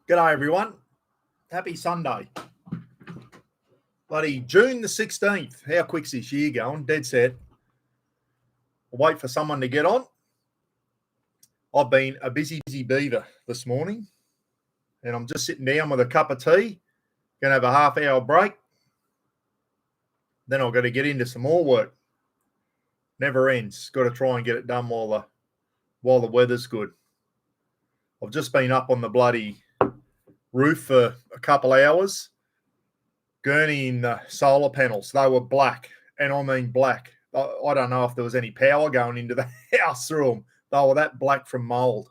G'day, everyone. Happy Sunday. Bloody June the 16th. How quick's this year going? Dead set. I'll wait for someone to get on. I've been a busy beaver this morning, and I'm just sitting down with a cup of tea. Going to have a half-hour break. Then I've got to get into some more work. Never ends. Got to try and get it done while the weather's good. I've just been up on the bloody roof for a couple hours, gurneying the solar panels. They were black, and I mean black. I don't know if there was any power going into the house through them. They were that black from mould.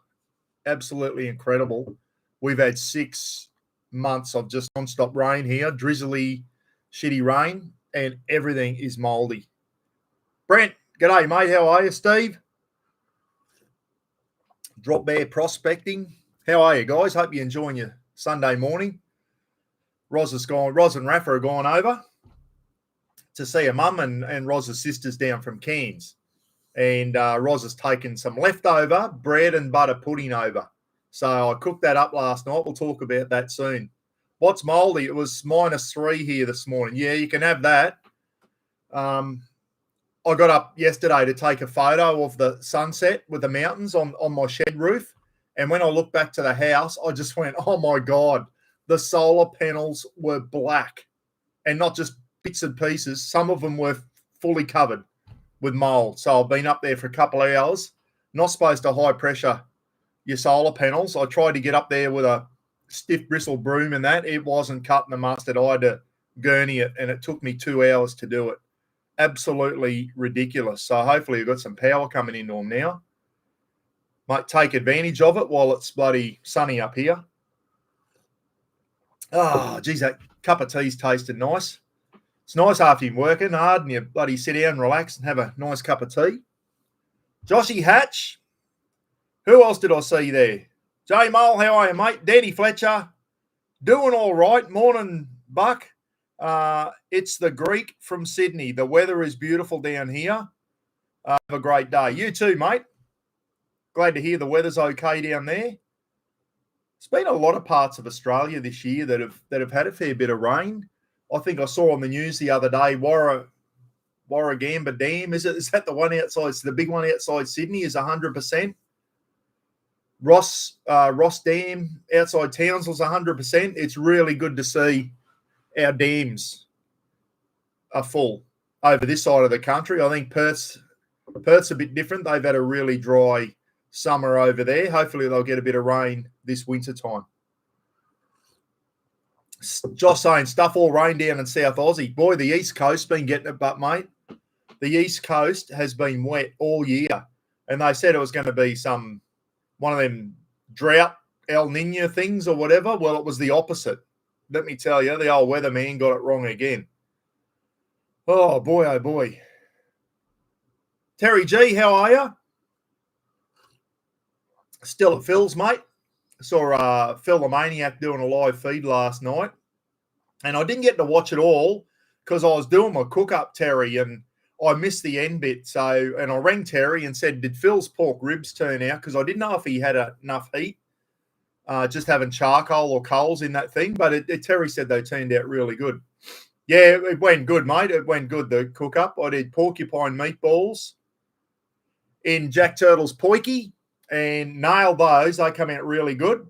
Absolutely incredible. We've had 6 months of just non-stop rain here, drizzly, shitty rain, and everything is mouldy. Brent, g'day, mate. How are you? Steve? Drop Bear Prospecting. How are you, guys? Hope you're enjoying your Sunday morning. Roz and Rafa are gone over to see her mum and Roz's sisters down from Cairns. And Roz has taken some leftover bread and butter pudding over. So I cooked that up last night. We'll talk about that soon. What's mouldy? It was -3 here this morning. Yeah, you can have that. I got up yesterday to take a photo of the sunset with the mountains on my shed roof. And when I looked back to the house, I just went, oh, my God. The solar panels were black, and not just bits and pieces. Some of them were fully covered with mould. So I've been up there for a couple of hours. Not supposed to high pressure your solar panels. I tried to get up there with a stiff bristle broom and that. It wasn't cutting the mustard. I had to gurney it, and it took me 2 hours to do it. Absolutely ridiculous. So hopefully you've got some power coming into them now. Might take advantage of it while it's bloody sunny up here. Oh, geez, that cup of tea's tasted nice. It's nice after you're working hard and you bloody sit down and relax and have a nice cup of tea. Joshy Hatch. Who else did I see there? Jay Mole, how are you, mate? Danny Fletcher. Doing all right. Morning, Buck. It's the Greek from Sydney. The weather is beautiful down here. Have a great day. You too, mate. Glad to hear the weather's okay down there. There's been a lot of parts of Australia this year that have had a fair bit of rain. I think I saw on the news the other day, Warragamba Dam, is that the one outside? The big one outside Sydney is 100%. Ross Dam outside Townsville's 100%. It's really good to see our dams are full over this side of the country. I think Perth's a bit different. They've had a really dry summer over there. Hopefully they'll get a bit of rain this winter time. Josh saying stuff all rain down in South Aussie. Boy, the East Coast's been getting it, but mate, the East Coast has been wet all year. And they said it was going to be one of them drought El Nino things or whatever. Well, it was the opposite. Let me tell you, the old weatherman got it wrong again. Oh, boy, oh, boy. Terry G, how are you? Still at Phil's, mate. Saw Phil the Maniac doing a live feed last night. And I didn't get to watch it all because I was doing my cook-up, Terry, and I missed the end bit. And I rang Terry and said, did Phil's pork ribs turn out? Because I didn't know if he had enough heat, just having charcoal or coals in that thing. But Terry said they turned out really good. Yeah, it went good, mate. It went good, the cook-up. I did porcupine meatballs in Jack Turtle's poiky and nailed those. They come out really good.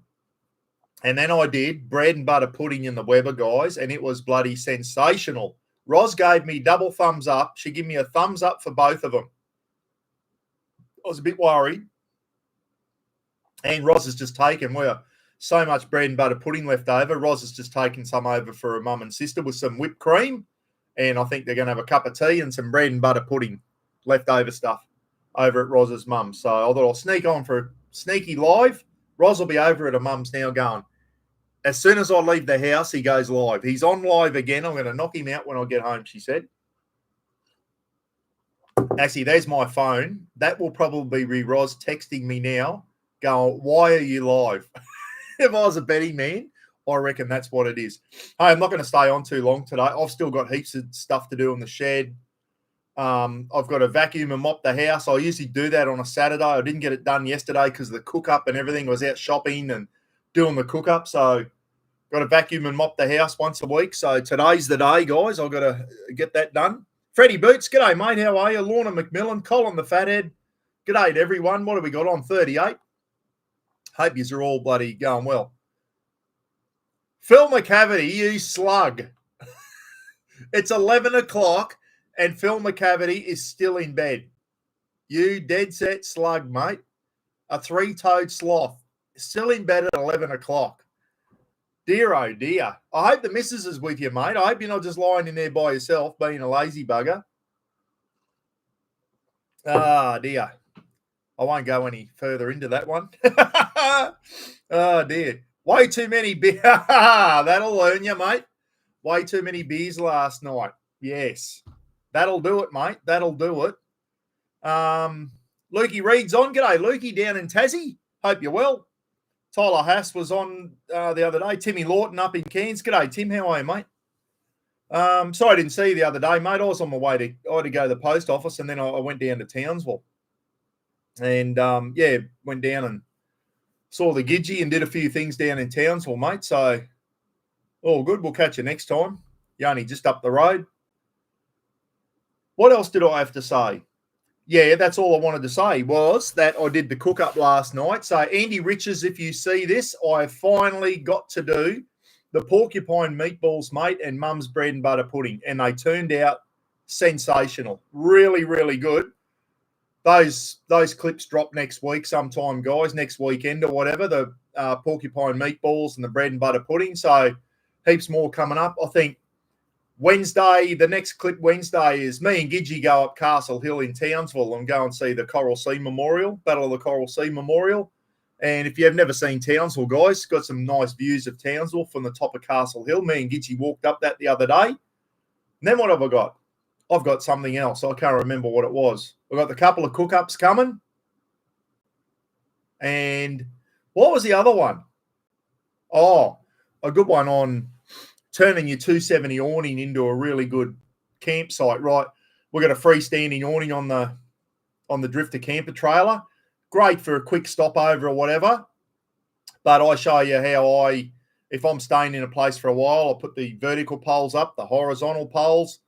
And then I did bread and butter pudding in the Weber, guys, and it was bloody sensational. Roz gave me double thumbs up. She gave me a thumbs up for both of them. I was a bit worried. And Roz has just taken, so much bread and butter pudding left over. Roz has just taken some over for her mum and sister with some whipped cream. And I think they're going to have a cup of tea and some bread and butter pudding, leftover stuff, over at Roz's mum. So I thought I'll sneak on for a sneaky live. Roz will be over at her mum's now going, as soon as I leave the house, he goes live. He's on live again. I'm going to knock him out when I get home, she said. Actually, there's my phone. That will probably be Roz texting me now, going, why are you live? If I was a betting man, I reckon that's what it is. Hey, I'm not going to stay on too long today. I've still got heaps of stuff to do in the shed. I've got to vacuum and mop the house. I usually do that on a Saturday. I didn't get it done yesterday because the cook-up and everything was out shopping and doing the cook up. So got to vacuum and mop the house once a week. So today's the day, guys. I've got to get that done. Freddie Boots, g'day, mate. How are you? Lorna McMillan, Colin the Fathead. G'day to everyone. What have we got on 38? Hope yous are all bloody going well. Phil McCavity, you slug. It's 11 o'clock and Phil McCavity is still in bed. You dead set slug, mate. A three-toed sloth. Still in bed at 11 o'clock. Dear, oh dear. I hope the missus is with you, mate. I hope you're not just lying in there by yourself, being a lazy bugger. Ah, dear. I won't go any further into that one. Oh, dear. Way too many beers. That'll learn you, mate. Way too many beers last night. Yes. That'll do it, mate. That'll do it. Lukey Reed's on. G'day, Lukey, down in Tassie. Hope you're well. Tyler Haas was on the other day. Timmy Lawton up in Cairns. G'day, Tim. How are you, mate? Sorry I didn't see you the other day, mate. I was on my way I had to go to the post office, and then I went down to Townsville. And, went down and saw the Gidgee and did a few things down in Townsville, mate. So, all good. We'll catch you next time. You're only just up the road. What else did I have to say? Yeah, that's all I wanted to say was that I did the cook-up last night. So, Andy Riches, if you see this, I finally got to do the porcupine meatballs, mate, and Mum's bread and butter pudding. And they turned out sensational. Really, really good. Those clips drop next week sometime, guys, next weekend or whatever, the porcupine meatballs and the bread and butter pudding. So, heaps more coming up. I think Wednesday, the next clip Wednesday is me and Gidgee go up Castle Hill in Townsville and go and see the Coral Sea Memorial, Battle of the Coral Sea Memorial. And if you have never seen Townsville, guys, it's got some nice views of Townsville from the top of Castle Hill. Me and Gidgee walked up that the other day. And then what have I got? I've got something else. I can't remember what it was. I've got the couple of cook-ups coming. And what was the other one? Oh, a good one on turning your 270 awning into a really good campsite, right? We've got a freestanding awning on the drifter camper trailer. Great for a quick stopover or whatever. But I show you how if I'm staying in a place for a while, I'll put the vertical poles up, the horizontal poles,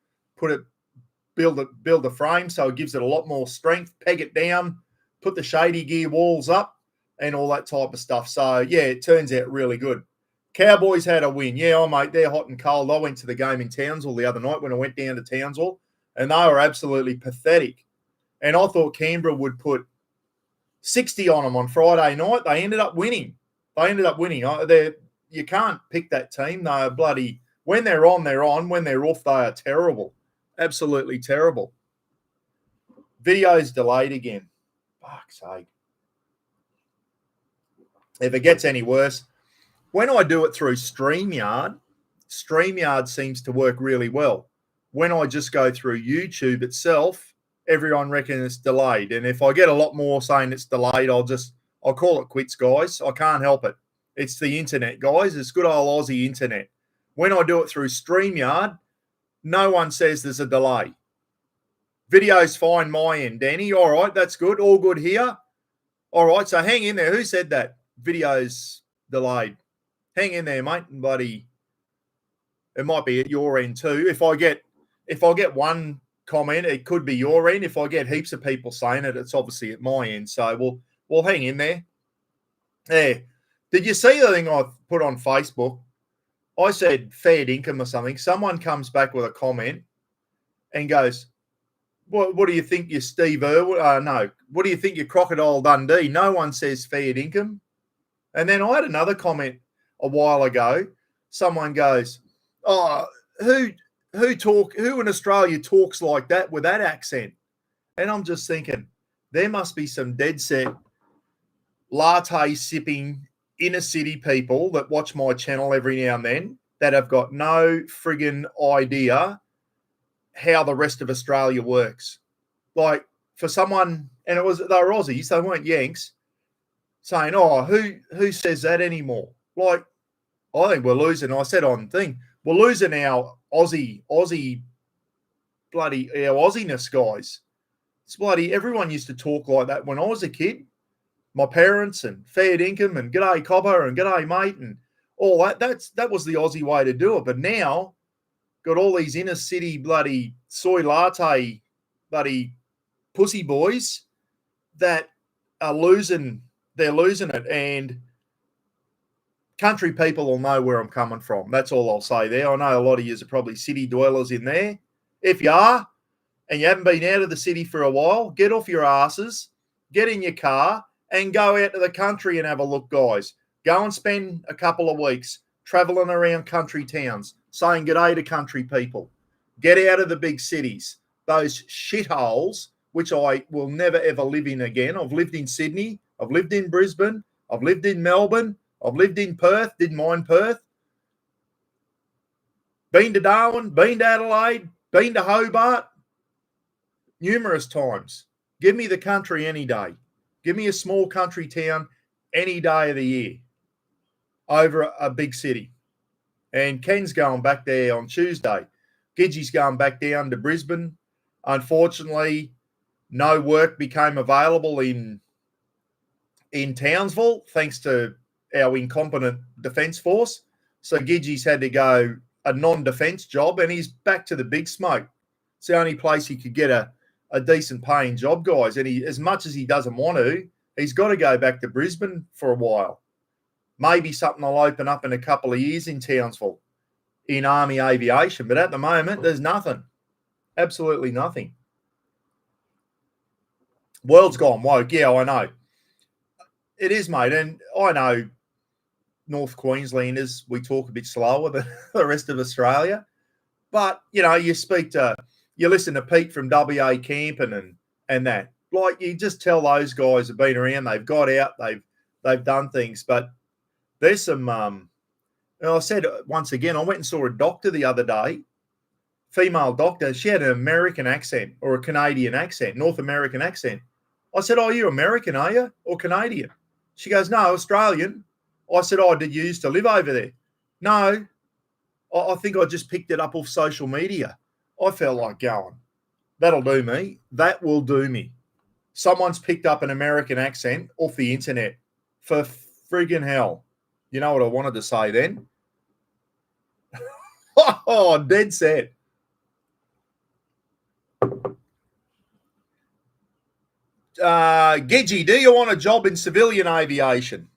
build the frame so it gives it a lot more strength, peg it down, put the shady gear walls up and all that type of stuff. So, yeah, it turns out really good. Cowboys had a win. Yeah, mate, they're hot and cold. I went to the game in Townsville the other night when I went down to Townsville, and they were absolutely pathetic. And I thought Canberra would put 60 on them on Friday night. They ended up winning. You can't pick that team. They're bloody – when they're on, they're on. When they're off, they are terrible. Absolutely terrible. Video's delayed again. Fuck's sake. If it gets any worse – when I do it through StreamYard seems to work really well. When I just go through YouTube itself, everyone reckons it's delayed. And if I get a lot more saying it's delayed, I'll call it quits, guys. I can't help it. It's the internet, guys. It's good old Aussie internet. When I do it through StreamYard, no one says there's a delay. Video's fine my end, Danny. All right, that's good. All good here. All right, so hang in there. Who said that? Video's delayed. Hang in there, mate, buddy. It might be at your end too. If I get one comment, it could be your end. If I get heaps of people saying it, it's obviously at my end. So we'll hang in there. Yeah. Did you see the thing I put on Facebook? I said fair income or something. Someone comes back with a comment and goes, "What do you think, you Steve Irwin? No. What do you think, you Crocodile Dundee?" No one says fair income. And then I had another comment a while ago. Someone goes, "Oh, who in Australia talks like that with that accent?" And I'm just thinking, there must be some dead set latte sipping inner city people that watch my channel every now and then that have got no friggin' idea how the rest of Australia works. Like, for someone, and they were Aussies, they weren't Yanks, saying, "Oh, who says that anymore?" Like, I think we're losing. I said on thing, we're losing our Aussie bloody our Aussiness, guys. It's bloody, everyone used to talk like that when I was a kid. my parents and fair dinkum and g'day copper and g'day mate and all that. That was the Aussie way to do it. But now got all these inner city bloody soy latte bloody pussy boys that are losing. They're losing it, and country people will know where I'm coming from. That's all I'll say there. I know a lot of you are probably city dwellers in there. If you are, and you haven't been out of the city for a while, get off your asses, get in your car, and go out to the country and have a look, guys. Go and spend a couple of weeks travelling around country towns, saying g'day to country people. Get out of the big cities, those shitholes, which I will never, ever live in again. I've lived in Sydney. I've lived in Brisbane. I've lived in Melbourne. I've lived in Perth. Didn't mind Perth. Been to Darwin. Been to Adelaide. Been to Hobart. Numerous times. Give me the country any day. Give me a small country town any day of the year over a big city. And Ken's going back there on Tuesday. Gidgey's going back down to Brisbane. Unfortunately, no work became available in Townsville thanks to our incompetent defence force. So Gidgey's had to go a non-defence job, and he's back to the big smoke. It's the only place he could get a decent paying job, guys. And he, as much as he doesn't want to, he's got to go back to Brisbane for a while. Maybe something will open up in a couple of years in Townsville in Army Aviation. But at the moment, there's nothing. Absolutely nothing. World's gone woke. Yeah, I know. It is, mate. And I know North Queenslanders, we talk a bit slower than the rest of Australia. But, you know, you listen to Pete from WA Camping and that. Like, you just tell those guys have been around, they've got out, they've done things. But there's some, and I said once again, I went and saw a doctor the other day, female doctor. She had an American accent or a Canadian accent, North American accent. I said, oh, you American, are you? Or Canadian? She goes, no, Australian. I said, oh, did you used to live over there? No, I think I just picked it up off social media. I felt like going, that'll do me. That will do me. Someone's picked up an American accent off the internet. For friggin' hell. You know what I wanted to say then? Oh, dead set. Gidgey, do you want a job in civilian aviation?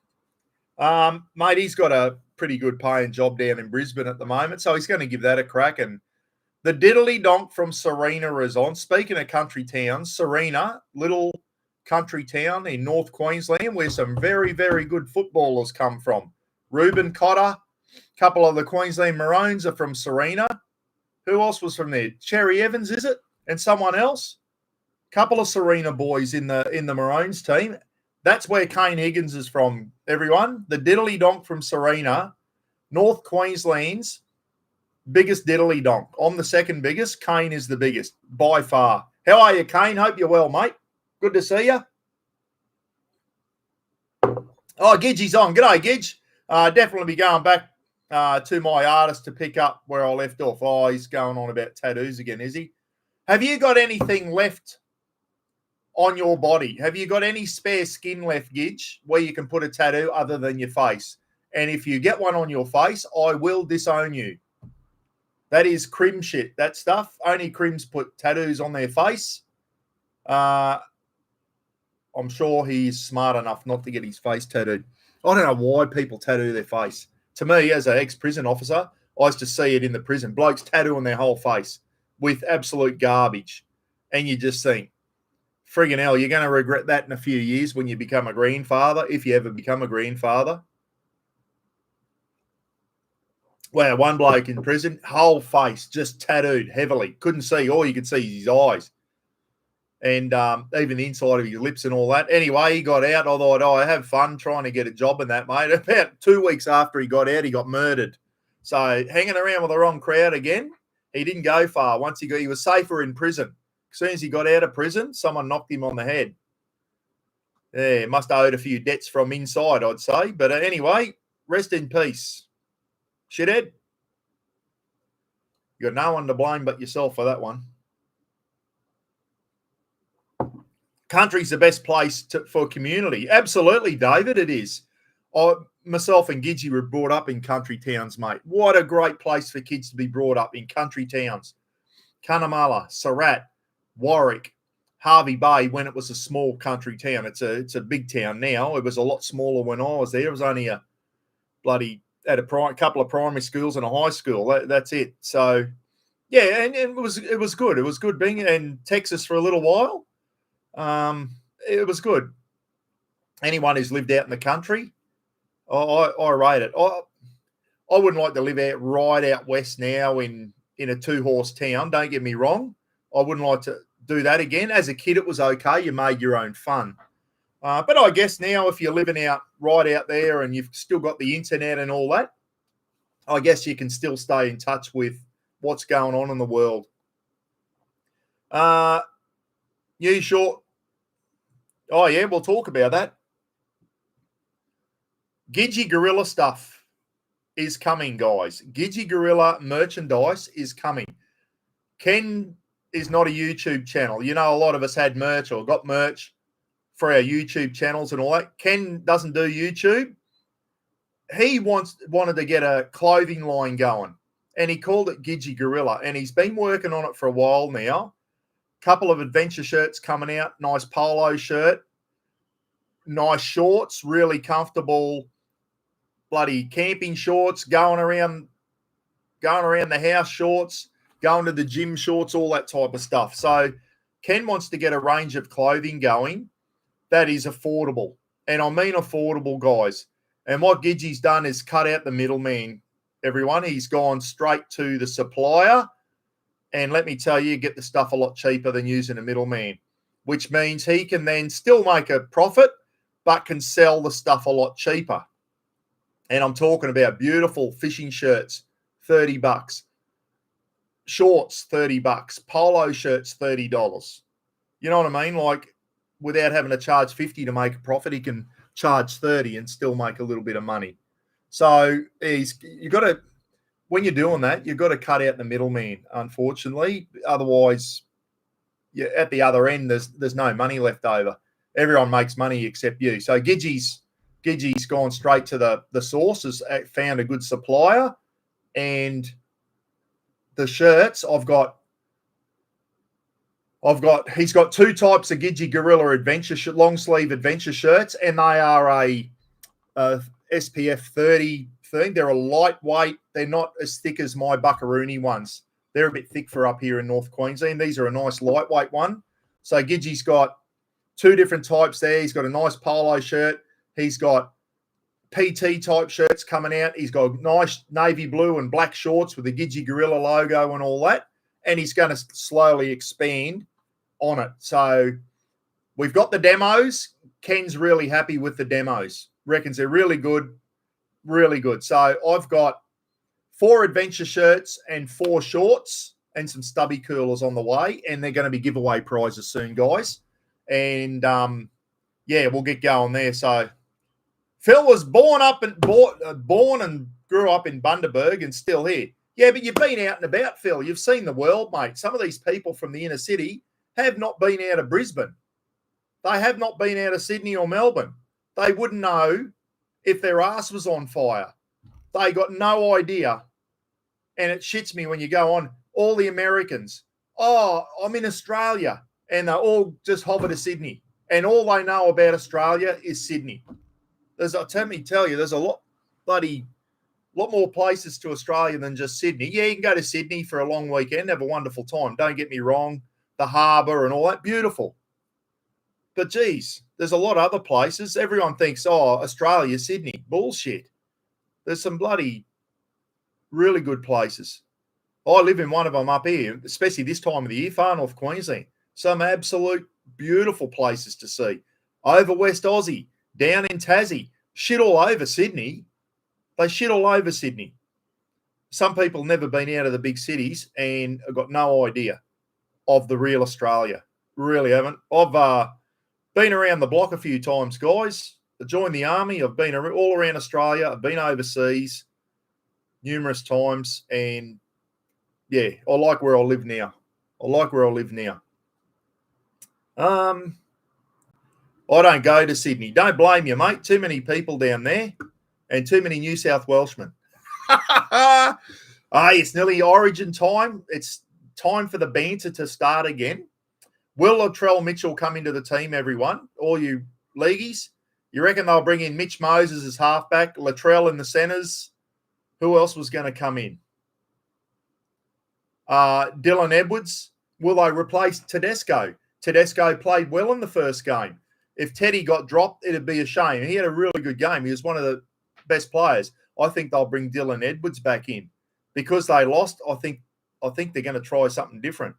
Mate, he's got a pretty good paying job down in Brisbane at the moment, so he's going to give that a crack. And the diddly donk from Serena is on. Speaking of country towns, Serena, little country town in North Queensland where some very, very good footballers come from. Ruben Cotter, a couple of the Queensland Maroons are from Serena. Who else was from there? Cherry Evans, is it? And someone else? Couple of Serena boys in the Maroons team. That's where Kane Higgins is from, everyone. The diddly donk from Serena, North Queensland's biggest diddly donk. I'm the second biggest. Kane is the biggest by far. How are you, Kane? Hope you're well, mate. Good to see you. Oh, Gidgey's on. G'day, Gidge. Definitely be going back to my artist to pick up where I left off. Oh, he's going on about tattoos again, is he? Have you got anything left on your body? Have you got any spare skin left, Gidge, where you can put a tattoo other than your face? And if you get one on your face, I will disown you. That is crim shit, that stuff. Only crims put tattoos on their face. I'm sure he's smart enough not to get his face tattooed. I don't know why people tattoo their face. To me, as an ex-prison officer, I used to see it in the prison. Blokes tattooing their whole face with absolute garbage. And you just think, friggin' hell, you're going to regret that in a few years when you become a grandfather, if you ever become a grandfather. Well, one bloke in prison, whole face just tattooed heavily. Couldn't see. All you could see is his eyes. And even the inside of his lips and all that. Anyway, he got out. I thought, I have fun trying to get a job in that, mate. About 2 weeks after he got out, he got murdered. So hanging around with the wrong crowd again, he didn't go far. Once he was safer in prison. As soon as he got out of prison, someone knocked him on the head. Yeah, must have owed a few debts from inside, I'd say. But anyway, rest in peace. Shithead. You got no one to blame but yourself for that one. country's the best place for community. Absolutely, David, it is. Myself and Gidgey were brought up in country towns, mate. What a great place for kids to be brought up in country towns. Cunnamulla, Surat, Warwick, Harvey Bay, when it was a small country town. It's a big town now. It was a lot smaller when I was there. It was only a couple of primary schools and a high school. That's it. So, yeah, and it was good. It was good being in Texas for a little while. It was good. Anyone who's lived out in the country, I rate it. I wouldn't like to live right out west now in a 2-horse town. Don't get me wrong. I wouldn't like to do that again. As a kid, it was okay. You made your own fun. But I guess now if you're living right out there and you've still got the internet and all that, I guess you can still stay in touch with what's going on in the world. You sure? Oh, yeah, we'll talk about that. Gidgey Gorilla stuff is coming, guys. Gidgey Gorilla merchandise is coming. Ken is not a YouTube channel. You know, a lot of us had merch or got merch for our YouTube channels and all that. Ken doesn't do YouTube. He wanted to get a clothing line going, and he called it Gidgey Gorilla, and he's been working on it for a while now. Couple of adventure shirts coming out, nice polo shirt, nice shorts, really comfortable bloody camping shorts, going around the house shorts, going to the gym shorts, all that type of stuff. So Ken wants to get a range of clothing going that is affordable. And I mean affordable, guys. And what Gidgey's done is cut out the middleman, everyone. He's gone straight to the supplier. And let me tell you, get the stuff a lot cheaper than using a middleman, which means he can then still make a profit, but can sell the stuff a lot cheaper. And I'm talking about beautiful fishing shirts, $30. Shorts, $30. Polo shirts, $30. You know what I mean? Like, without having to charge $50 to make a profit, he can charge $30 and still make a little bit of money. So when you're doing that, you've got to cut out the middleman, unfortunately. Otherwise, at the other end, there's no money left over. Everyone makes money except you. So Gidgey's gone straight to the source, has found a good supplier, and the shirts he's got 2 types of Gidgey Gorilla long sleeve adventure shirts, and they are a SPF 30 thing. They're a lightweight. They're not as thick as my Buckaroony ones. They're a bit thick for up here in North Queensland. These are a nice lightweight one. So Gidgey's got 2 different types there. He's got a nice polo shirt. He's got PT type shirts coming out. He's got nice navy blue and black shorts with the Gidgey Gorilla logo and all that. And he's going to slowly expand on it. So we've got the demos. Ken's really happy with the demos. Reckons they're really good. Really good. So I've got 4 adventure shirts and 4 shorts and some stubby curlers on the way. And they're going to be giveaway prizes soon, guys. And, we'll get going there. So Phil was born and grew up in Bundaberg and still here. Yeah, but you've been out and about, Phil. You've seen the world, mate. Some of these people from the inner city have not been out of Brisbane. They have not been out of Sydney or Melbourne. They wouldn't know if their ass was on fire. They got no idea. And it shits me when you go on, all the Americans, oh, I'm in Australia. And they all just hover to Sydney. And all they know about Australia is Sydney. There's a lot more places to Australia than just Sydney. Yeah, you can go to Sydney for a long weekend, have a wonderful time. Don't get me wrong. The harbour and all that, beautiful. But geez, there's a lot of other places. Everyone thinks, oh, Australia, Sydney. Bullshit. There's some bloody really good places. I live in one of them up here, especially this time of the year, far north Queensland. Some absolute beautiful places to see. Over West Aussie, down in Tassie, shit all over Sydney. They shit all over Sydney. Some people never been out of the big cities and have got no idea of the real Australia. Really haven't. I've been around the block a few times, guys. I joined the army. I've been all around Australia. I've been overseas numerous times. And, yeah, I like where I live now. I don't go to Sydney. Don't blame you, mate. Too many people down there and too many New South Welshmen. It's nearly Origin time. It's time for the banter to start again. Will Latrell Mitchell come into the team, everyone? All you leagueies? You reckon they'll bring in Mitch Moses as halfback, Latrell in the centres? Who else was going to come in? Dylan Edwards. Will they replace Tedesco? Tedesco played well in the first game. If Teddy got dropped, it'd be a shame. He had a really good game. He was one of the best players. I think they'll bring Dylan Edwards back in. Because they lost, I think they're going to try something different.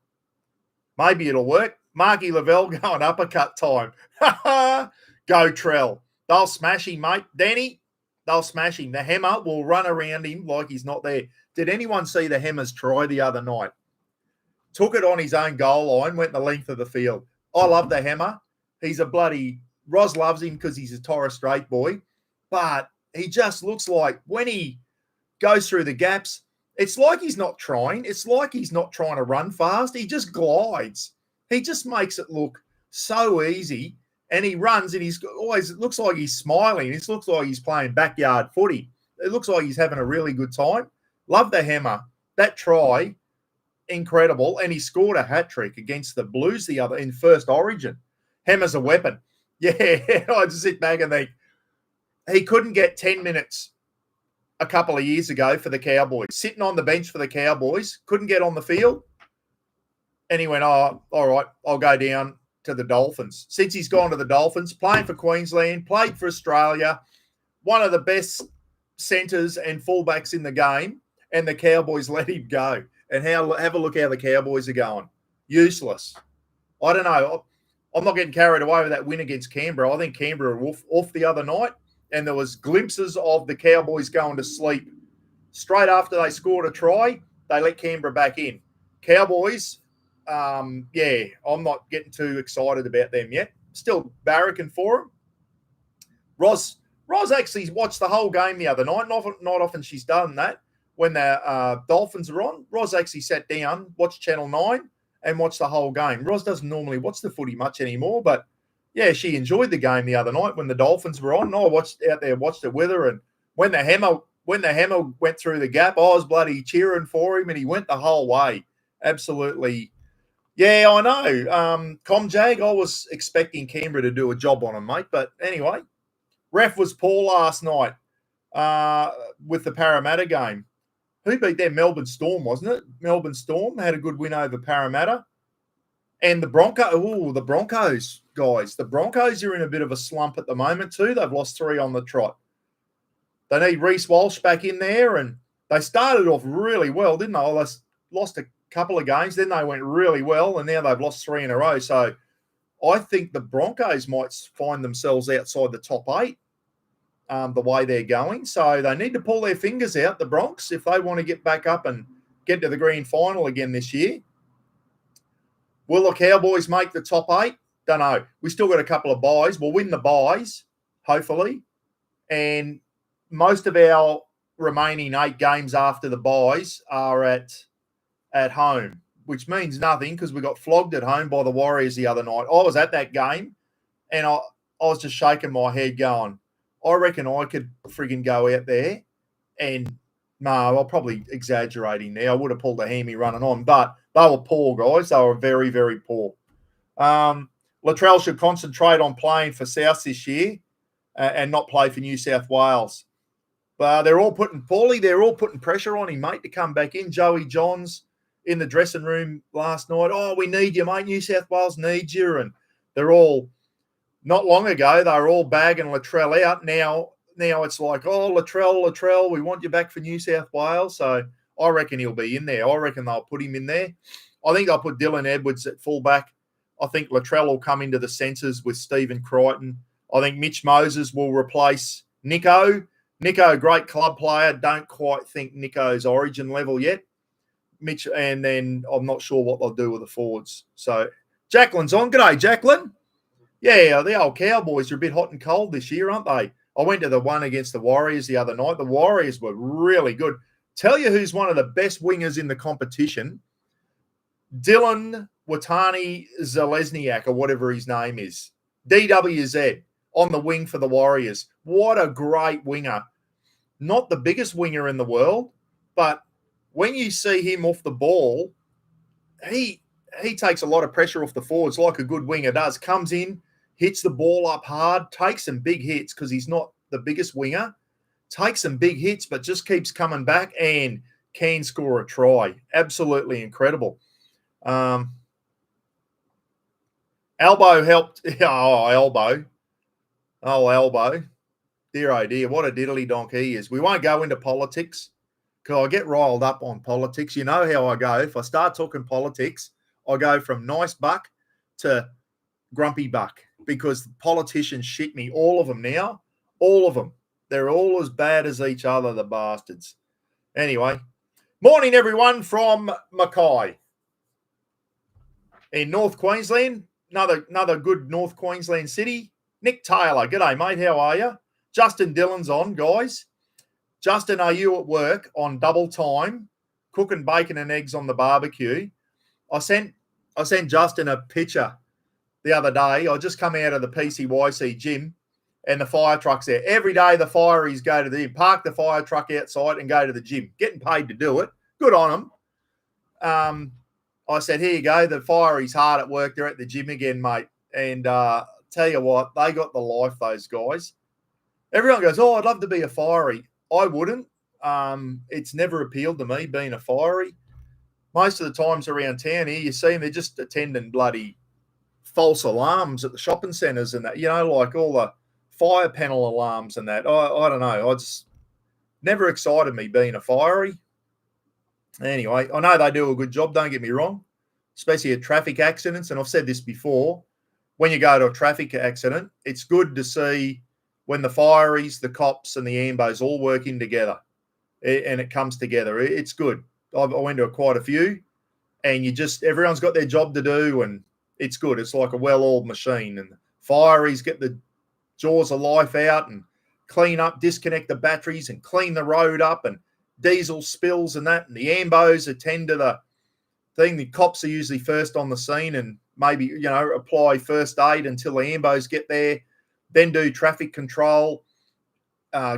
Maybe it'll work. Marky Lavelle going uppercut time. Go Trell. They'll smash him, mate. Danny, they'll smash him. The Hammer will run around him like he's not there. Did anyone see the Hammer's try the other night? Took it on his own goal line, went the length of the field. I love the Hammer. He's a bloody... Roz loves him because he's a Torres Strait boy. But he just looks like when he goes through the gaps, it's like he's not trying. It's like he's not trying to run fast. He just glides. He just makes it look so easy. And he runs and he's always, it looks like he's smiling. It looks like he's playing backyard footy. It looks like he's having a really good time. Love the Hammer. That try, incredible. And he scored a hat-trick against the Blues in first Origin. Hammer's a weapon. Yeah, I just sit back and think, he couldn't get 10 minutes a couple of years ago for the Cowboys, sitting on the bench for the Cowboys, couldn't get on the field. And he went, oh, all right, I'll go down to the Dolphins. Since he's gone to the Dolphins, playing for Queensland, played for Australia, one of the best centres and fullbacks in the game, and the Cowboys let him go. And have a look how the Cowboys are going. Useless. I don't know. I'm not getting carried away with that win against Canberra. I think Canberra were off the other night. And there was glimpses of the Cowboys going to sleep. Straight after they scored a try, they let Canberra back in. Cowboys, I'm not getting too excited about them yet. Still barracking for them. Roz actually watched the whole game the other night. Not often she's done that. When the Dolphins are on, Roz actually sat down, watched Channel 9, and watched the whole game. Roz doesn't normally watch the footy much anymore, but yeah, she enjoyed the game the other night when the Dolphins were on. And I watched it with her. And when the Hammer went through the gap, I was bloody cheering for him, and he went the whole way. Absolutely. Yeah, I know. Comjag, I was expecting Canberra to do a job on him, mate. But anyway, ref was poor last night with the Parramatta game. Who beat them? Melbourne Storm, wasn't it? Melbourne Storm had a good win over Parramatta. And the Broncos, guys. The Broncos are in a bit of a slump at the moment too. They've lost 3 on the trot. They need Reece Walsh back in there, and they started off really well, didn't they? They lost a couple of games, then they went really well, and now they've lost 3 in a row. So I think the Broncos might find themselves outside the top 8 the way they're going. So they need to pull their fingers out, the Bronx, if they want to get back up and get to the grand final again this year. Will the Cowboys make the top 8? Don't know. We still got a couple of buys. We'll win the buys, hopefully. And most of our remaining 8 games after the buys are at home, which means nothing because we got flogged at home by the Warriors the other night. I was at that game, and I was just shaking my head going, I reckon I could frigging go out there and no, I'm probably exaggerating there. I would have pulled a hammy running on, but they were poor, guys. They were very, very poor. Latrell should concentrate on playing for South this year and not play for New South Wales. But they're all putting pressure on him, mate, to come back in. Joey Johns in the dressing room last night. Oh, we need you, mate. New South Wales needs you. And they're all, not long ago, they were all bagging Latrell out. Now it's like, oh, Latrell, we want you back for New South Wales. So I reckon he'll be in there. I reckon they'll put him in there. I think they'll put Dylan Edwards at fullback. I think Latrell will come into the centres with Stephen Crichton. I think Mitch Moses will replace Nico. Nico, great club player. Don't quite think Nico's Origin level yet. Mitch, and then I'm not sure what they'll do with the forwards. So Jacqueline's on. G'day, Jacqueline. Yeah, the old Cowboys are a bit hot and cold this year, aren't they? I went to the one against the Warriors the other night. The Warriors were really good. Tell you who's one of the best wingers in the competition. Dylan Watani Zalesniak, or whatever his name is. DWZ on the wing for the Warriors. What a great winger. Not the biggest winger in the world, but when you see him off the ball, he takes a lot of pressure off the forwards like a good winger does. Comes in, hits the ball up hard, takes some big hits because he's not the biggest winger. Takes some big hits, but just keeps coming back and can score a try. Absolutely incredible. Elbow helped. Oh, elbow. Oh, elbow. Dear, oh dear. What a diddly donk he is. We won't go into politics because I get riled up on politics. You know how I go. If I start talking politics, I go from nice buck to grumpy buck because politicians shit me. All of them now. All of them. They're all as bad as each other, the bastards. Anyway, morning, everyone, from Mackay in North Queensland. Another good North Queensland city. Nick Taylor. G'day, mate. How are you? Justin Dillon's on, guys. Justin, are you at work on double time, cooking bacon and eggs on the barbecue? I sent Justin a picture the other day. I just come out of the PCYC gym and the fire truck's there. Every day the fireys go to the gym, park the fire truck outside and go to the gym. Getting paid to do it. Good on them. I said, here you go. The fireys hard at work. They're at the gym again, mate. And tell you what, they got the life, those guys. Everyone goes, oh, I'd love to be a fiery. I wouldn't. It's never appealed to me being a fiery. Most of the times around town here, you see them, they're just attending bloody false alarms at the shopping centres and that, you know, like all the fire panel alarms and that. I don't know. I just never excited me being a fiery. Anyway, I know they do a good job, don't get me wrong, especially at traffic accidents. And I've said this before, when you go to a traffic accident, it's good to see when the fireys, the cops and the ambos all working together and it comes together. It's good. I went to quite a few and everyone's got their job to do and it's good. It's like a well-oiled machine and the fireys get the jaws of life out and clean up, disconnect the batteries and clean the road up and diesel spills and that. And the ambos attend to the thing. The cops are usually first on the scene and maybe, you know, apply first aid until the ambos get there. Then do traffic control,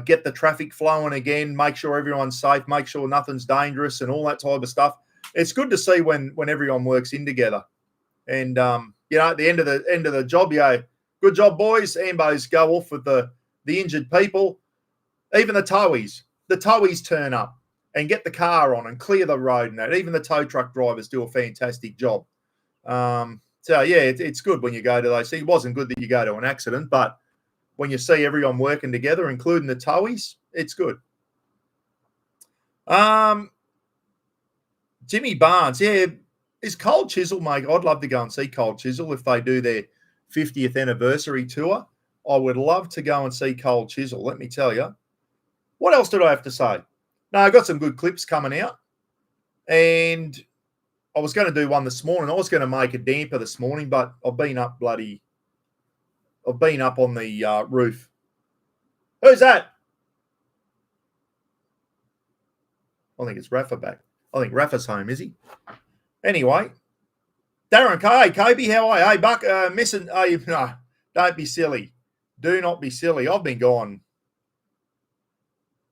get the traffic flowing again, make sure everyone's safe, make sure nothing's dangerous and all that type of stuff. It's good to see when everyone works in together. And, you know, at the end of the job, you go, good job, boys. Ambos go off with the injured people. Even the towies turn up and get the car on and clear the road and that. Even the tow truck drivers do a fantastic job. So, yeah, it's good when you go to those. It wasn't good that you go to an accident, but when you see everyone working together, including the towies, it's good. Jimmy Barnes, yeah, is Cold Chisel, mate? I'd love to go and see Cold Chisel if they do their 50th anniversary tour. I would love to go and see Cold Chisel, let me tell you. What else did I have to say? No, I got some good clips coming out. And I was going to do one this morning. I was going to make a damper this morning, but I've been up on the roof. Who's that? I think it's Rafa back. I think Rafa's home, is he? Anyway, Darren, hey, Kobe, how are you? Hey, Buck, missing. No, don't be silly. Do not be silly. I've been gone.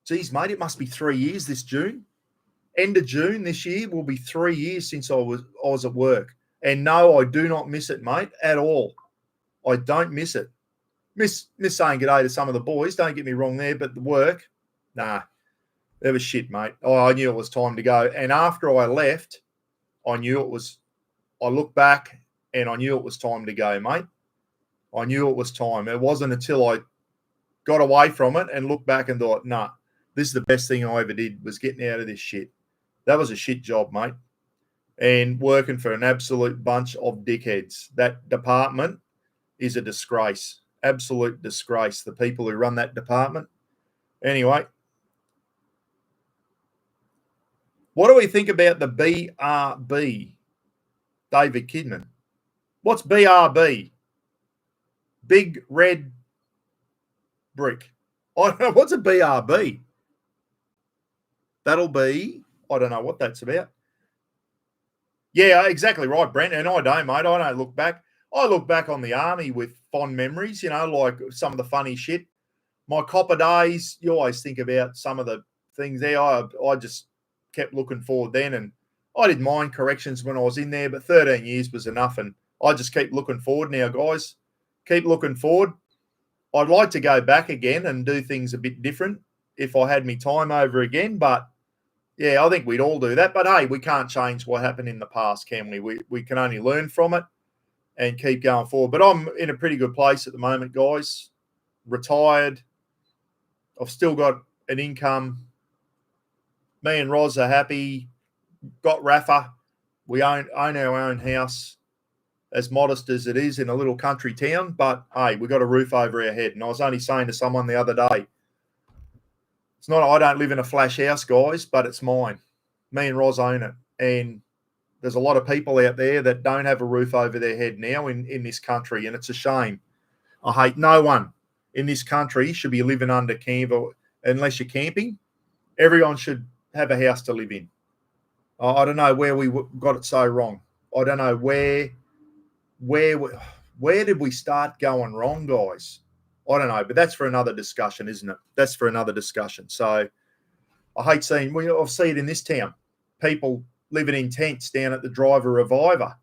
Geez, mate, it must be 3 years this June. End of June this year will be 3 years since I was at work. And no, I do not miss it, mate, at all. I don't miss it. Miss saying g'day to some of the boys. Don't get me wrong there, but the work, nah, it was shit, mate. Oh, I knew it was time to go. And after I left, I looked back and I knew it was time to go, mate. I knew it was time. It wasn't until I got away from it and looked back and thought, nah, this is the best thing I ever did was getting out of this shit. That was a shit job, mate. And working for an absolute bunch of dickheads. That department is a disgrace. Absolute disgrace. The people who run that department. Anyway. What do we think about the BRB? David Kidman. What's BRB? Big red brick. I don't know. What's a BRB? That'll be, I don't know what that's about. Yeah, exactly right, Brent. And I don't, mate. I don't look back. I look back on the army with fond memories, like some of the funny shit. My copper days, you always think about some of the things there. I just kept looking forward then, and I didn't mind corrections when I was in there, but 13 years was enough, and I just keep looking forward now, guys. Keep looking forward. I'd like to go back again and do things a bit different if I had me time over again, but yeah, I think we'd all do that. But hey, we can't change what happened in the past, can we? We can only learn from it and keep going forward. But I'm in a pretty good place at the moment, guys. Retired. I've still got an income. Me and Roz are happy. Got Rafa. We own our own house, as modest as it is in a little country town. But hey, we got a roof over our head. And I was only saying to someone the other day, it's not, I don't live in a flash house, guys, but it's mine. Me and Roz own it. And there's a lot of people out there that don't have a roof over their head now in this country, and it's a shame. I hate no one in this country should be living under camp unless you're camping. Everyone should have a house to live in. I don't know where we got it so wrong. I don't know where did we start going wrong, guys? I don't know, but that's for another discussion, isn't it? That's for another discussion. So I hate seeing, I've seen it in this town, people living in tents down at the Driver Reviver,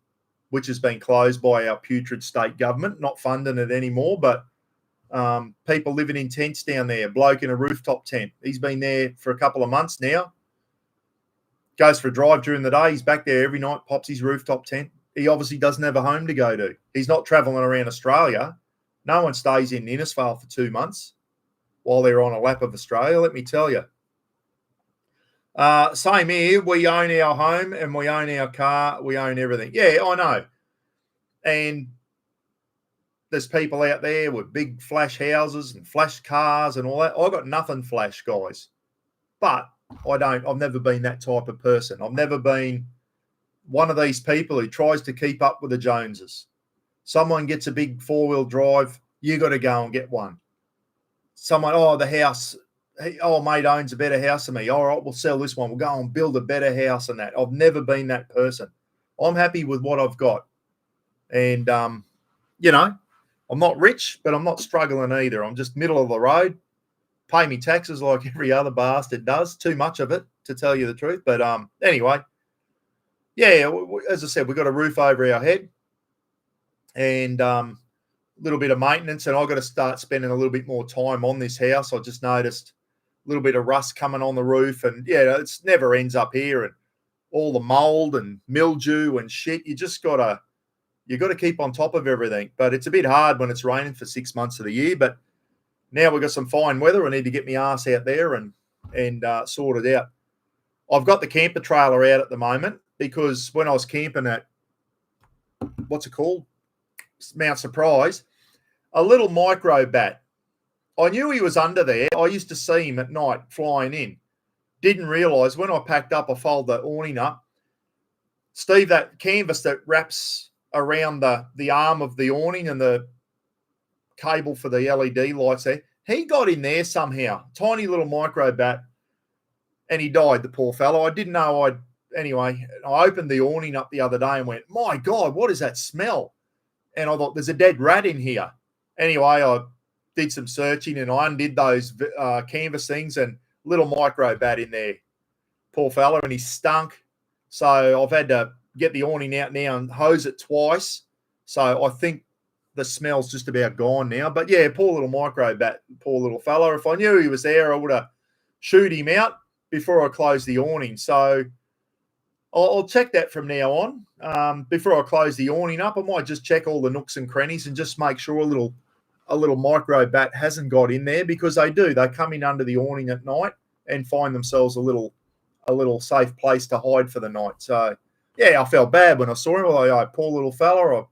which has been closed by our putrid state government, not funding it anymore, but people living in tents down there, bloke in a rooftop tent. He's been there for a couple of months now. Goes for a drive during the day. He's back there every night, pops his rooftop tent. He obviously doesn't have a home to go to. He's not travelling around Australia. No one stays in Innisfail for 2 months while they're on a lap of Australia, let me tell you. Same here. We own our home and we own our car. We own everything. Yeah, I know. And there's people out there with big flash houses and flash cars and all that. I got nothing flash, guys. But I've never been that type of person. I've never been one of these people who tries to keep up with the Joneses. Someone gets a big 4-wheel drive, you got to go and get one. Someone, the house, mate owns a better house than me. All right, we'll sell this one. We'll go and build a better house than that. I've never been that person. I'm happy with what I've got. And, I'm not rich, but I'm not struggling either. I'm just middle of the road. Pay me taxes like every other bastard does. Too much of it, to tell you the truth. But anyway, yeah, as I said, we've got a roof over our head and a little bit of maintenance. And I've got to start spending a little bit more time on this house. I just noticed a little bit of rust coming on the roof. And, yeah, it never ends up here. And all the mold and mildew and shit, you got to keep on top of everything. But it's a bit hard when it's raining for 6 months of the year. But now we've got some fine weather. I need to get my ass out there and sort it out. I've got the camper trailer out at the moment because when I was camping at, what's it called? Mount Surprise, a little micro bat. I knew he was under there. I used to see him at night flying in. Didn't realise when I packed up, I folded the awning up. Steve, that canvas that wraps around the arm of the awning and the cable for the LED lights there, he got in there somehow. Tiny little micro bat, and he died, the poor fellow. I didn't know Anyway, I opened the awning up the other day and went, my God, what is that smell? And I thought, there's a dead rat in here. Anyway, I did some searching and I undid those canvas things and little micro bat in there. Poor fella, and he stunk. So I've had to get the awning out now and hose it twice. So I think the smell's just about gone now. But, yeah, poor little micro bat, poor little fella. If I knew he was there, I would have shooed him out before I closed the awning. So I'll check that from now on. Before I close the awning up, I might just check all the nooks and crannies and just make sure a little micro bat hasn't got in there, because they do. They come in under the awning at night and find themselves a little safe place to hide for the night. So, yeah, I felt bad when I saw him. Poor little fella.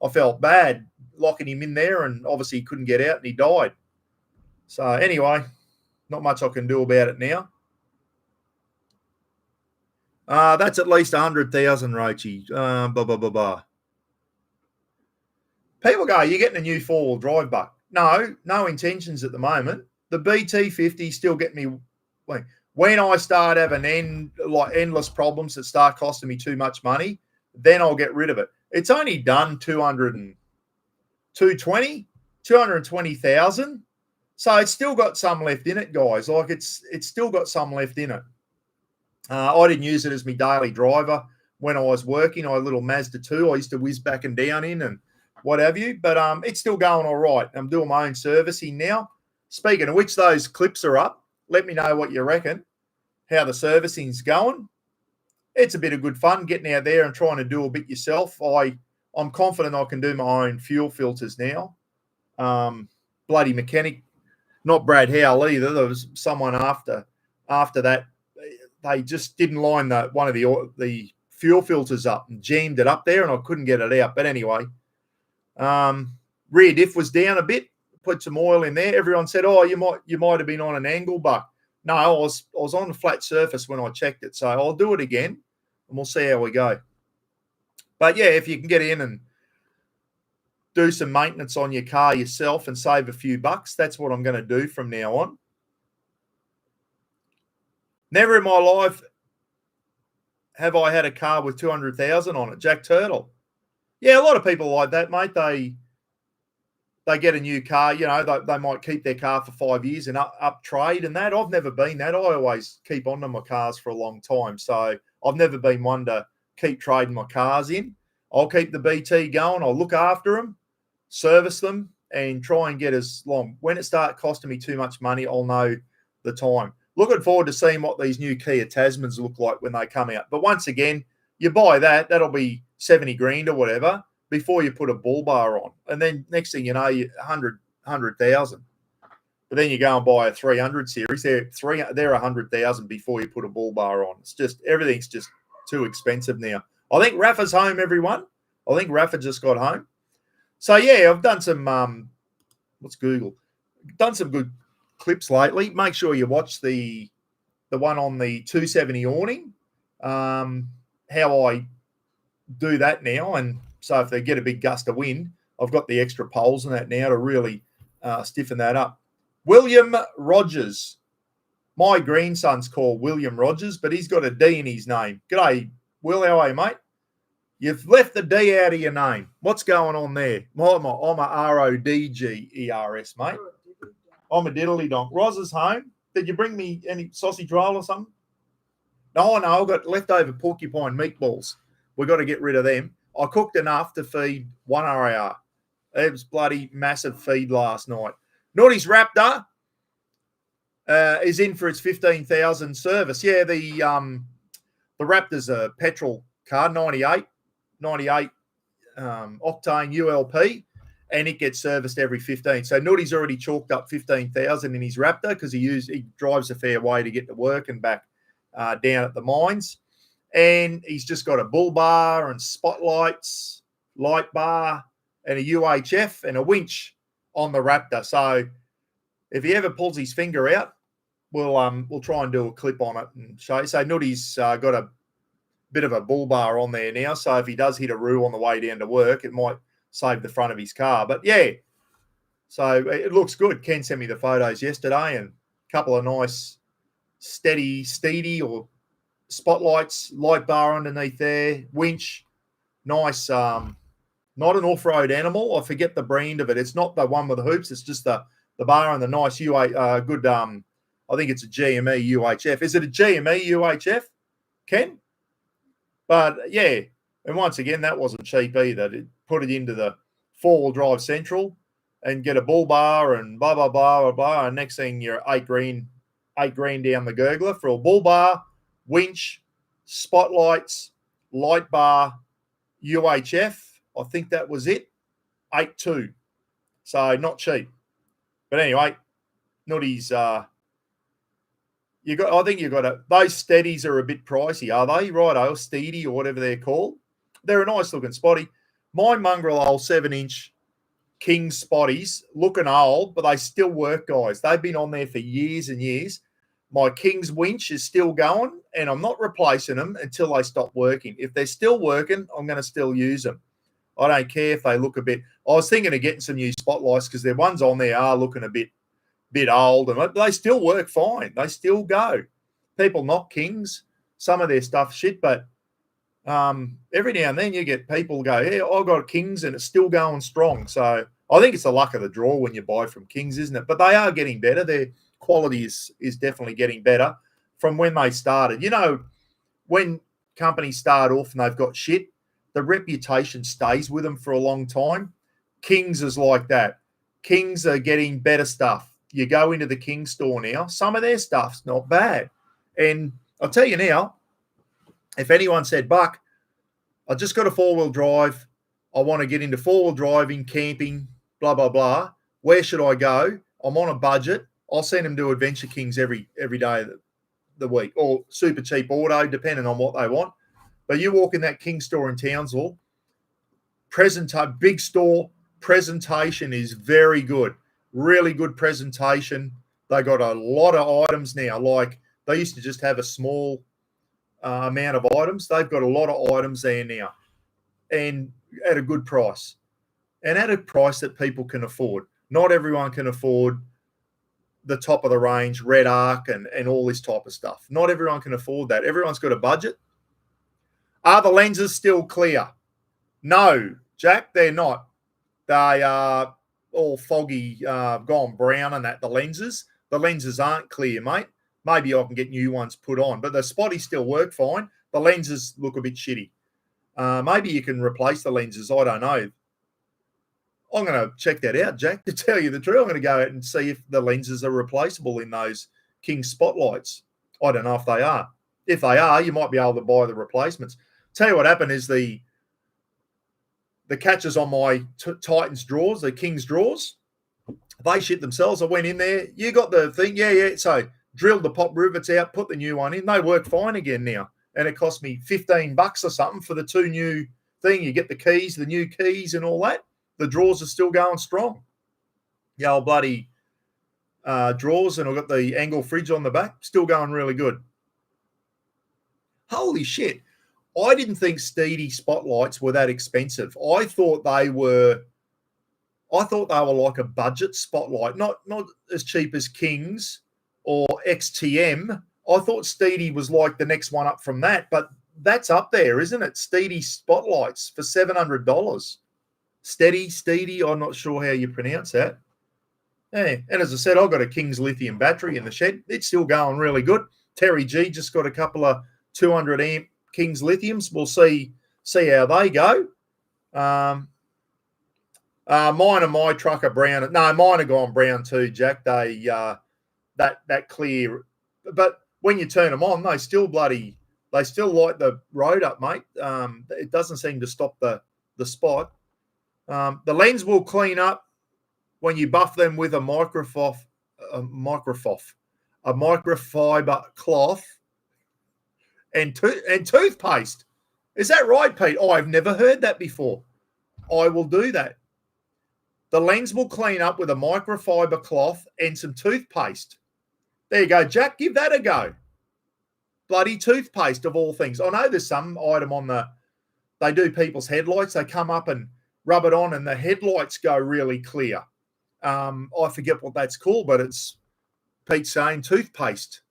I felt bad locking him in there, and obviously he couldn't get out and he died. So, anyway, not much I can do about it now. That's at least 100,000, Roachy. Blah, blah, blah, blah. People go, you're getting a new 4-wheel drive, Buck. No intentions at the moment. The BT50 still get me. When I start having endless problems that start costing me too much money, then I'll get rid of it. It's only done 200 220, 220,000. So it's still got some left in it, guys. Like it's still got some left in it. I didn't use it as my daily driver when I was working. I had a little Mazda 2 I used to whiz back and down in and what have you. But it's still going all right. I'm doing my own servicing now. Speaking of which, those clips are up. Let me know what you reckon, how the servicing's going. It's a bit of good fun getting out there and trying to do a bit yourself. I'm confident I can do my own fuel filters now. Bloody mechanic, not Brad Howell either. There was someone after that. They just didn't line one of the fuel filters up and jammed it up there, and I couldn't get it out. But anyway, rear diff was down a bit. Put some oil in there. Everyone said, "Oh, you might have been on an angle buck." No, I was on a flat surface when I checked it. So I'll do it again, and we'll see how we go. But yeah, if you can get in and do some maintenance on your car yourself and save a few bucks, that's what I'm going to do from now on. Never in my life have I had a car with 200,000 on it. Jack Turtle. Yeah, a lot of people like that, mate. They get a new car, they might keep their car for 5 years and up trade and that. I've never been that. I always keep on to my cars for a long time. So I've never been one to keep trading my cars in. I'll keep the BT going. I'll look after them, service them, and try and get as long. When it starts costing me too much money, I'll know the time. Looking forward to seeing what these new Kia Tasmans look like when they come out. But once again, you buy that'll be 70 grand or whatever before you put a bull bar on. And then next thing you know, you 100,000. But then you go and buy a 300 series. They're 100,000 before you put a bull bar on. It's just, everything's just too expensive now. I think Rafa's home, everyone. I think Rafa just got home. So yeah, I've done some, what's Google? Done some good clips lately. Make sure you watch the one on the 270 awning, how I do that now. And so if they get a big gust of wind, I've got the extra poles and that now to really stiffen that up. William Rogers. My grandson's called William Rogers, but he's got a D in his name. G'day, Will. How are you, mate? You've left the D out of your name. What's going on there? I'm a Rodgers, mate. I'm a diddly donk. Roz is home. Did you bring me any sausage roll or something? No, I've got leftover porcupine meatballs. We've got to get rid of them. I cooked enough to feed one RAR. It was bloody massive feed last night. Naughty's Raptor is in for its 15,000 service. Yeah, the Raptor's a petrol car, 98 octane ULP, and it gets serviced every 15. So Naughty's already chalked up 15,000 in his Raptor because he drives a fair way to get to work and back down at the mines. And he's just got a bull bar and spotlights, light bar, and a UHF and a winch on the Raptor. So if he ever pulls his finger out, we'll try and do a clip on it and show you. So Nutty's got a bit of a bull bar on there now. So if he does hit a roo on the way down to work, it might save the front of his car. But yeah, so it looks good. Ken sent me the photos yesterday and a couple of nice steady or spotlights, light bar underneath there, winch, nice. Not an off-road animal. I forget the brand of it. It's not the one with the hoops. It's just the bar and the nice good. I think it's a GME UHF. Is it a GME UHF, Ken? But yeah, and once again, that wasn't cheap either. It put it into the four-wheel drive central and get a bull bar and blah blah blah blah blah. And next thing you're $8 grand down the gurgler for a bull bar, winch, spotlights, light bar, UHF. I think that was it. 8.2. So not cheap. But anyway, Nutty's I think you've got those steadies are a bit pricey, are they? Righto, steady or whatever they're called. They're a nice looking spotty. My mongrel old 7-inch King spotties looking old, but they still work, guys. They've been on there for years and years. My King's winch is still going, and I'm not replacing them until they stop working. If they're still working, I'm going to still use them. I don't care if they look a bit. I was thinking of getting some new spotlights because their ones on there are looking a bit old, and they still work fine. They still go. People knock Kings, some of their stuff shit, but every now and then you get people go, "Yeah, I got Kings and it's still going strong." So I think it's the luck of the draw when you buy from Kings, isn't it? But they are getting better. Their quality is definitely getting better from when they started. You know, when companies start off and they've got shit, the reputation stays with them for a long time. Kings is like that. Kings are getting better stuff. You go into the King store now, some of their stuff's not bad. And I'll tell you now, if anyone said, Buck, I just got a four-wheel drive, I want to get into four-wheel driving, camping, blah, blah, blah, where should I go? I'm on a budget. I'll send them to Adventure Kings every day of the week, or Super Cheap Auto, depending on what they want. But you walk in that King store in Townsville, big store, presentation is very good. Really good presentation. They got a lot of items now. Like they used to just have a small amount of items. They've got a lot of items there now, and at a good price, and at a price that people can afford. Not everyone can afford the top of the range Red Arc and all this type of stuff. Not everyone can afford that. Everyone's got a budget. Are the lenses still clear? No, Jack, they're not. They are all foggy, gone brown and that, the lenses. The lenses aren't clear, mate. Maybe I can get new ones put on, but the spotty still work fine. The lenses look a bit shitty. Maybe you can replace the lenses. I don't know. I'm going to check that out, Jack, to tell you the truth. I'm going to go out and see if the lenses are replaceable in those King spotlights. I don't know if they are. If they are, you might be able to buy the replacements. Tell you what happened is the catches on my Titans drawers, the King's drawers, they shit themselves. I went in there. You got the thing? Yeah. So drilled the pop rivets out, put the new one in. They work fine again now. And it cost me $15 or something for the two new thing. You get the keys, the new keys and all that. The drawers are still going strong. The old bloody drawers, and I've got the angle fridge on the back, still going really good. Holy shit. I didn't think Steedy spotlights were that expensive. I thought they were like a budget spotlight, not as cheap as Kings or XTM. I thought Steedy was like the next one up from that, but that's up there, isn't it? Steedy spotlights for $700. Steedy, I'm not sure how you pronounce that. Yeah. And as I said, I've got a King's lithium battery in the shed. It's still going really good. Terry G just got a couple of 200 amp King's lithiums. We'll see how they go. Mine and my truck are brown. No, mine are gone brown too, Jack. They that clear, but when you turn them on, they still light the road up, mate. It doesn't seem to stop the spot. The lens will clean up when you buff them with a microfiber cloth and toothpaste. Is that right, Pete? Oh, I've never heard that before. I will do that. The lens will clean up with a microfiber cloth and some toothpaste. There you go, Jack. Give that a go. Bloody toothpaste of all things. I know there's some item they do people's headlights. They come up and rub it on and the headlights go really clear. I forget what that's called, but it's Pete saying toothpaste.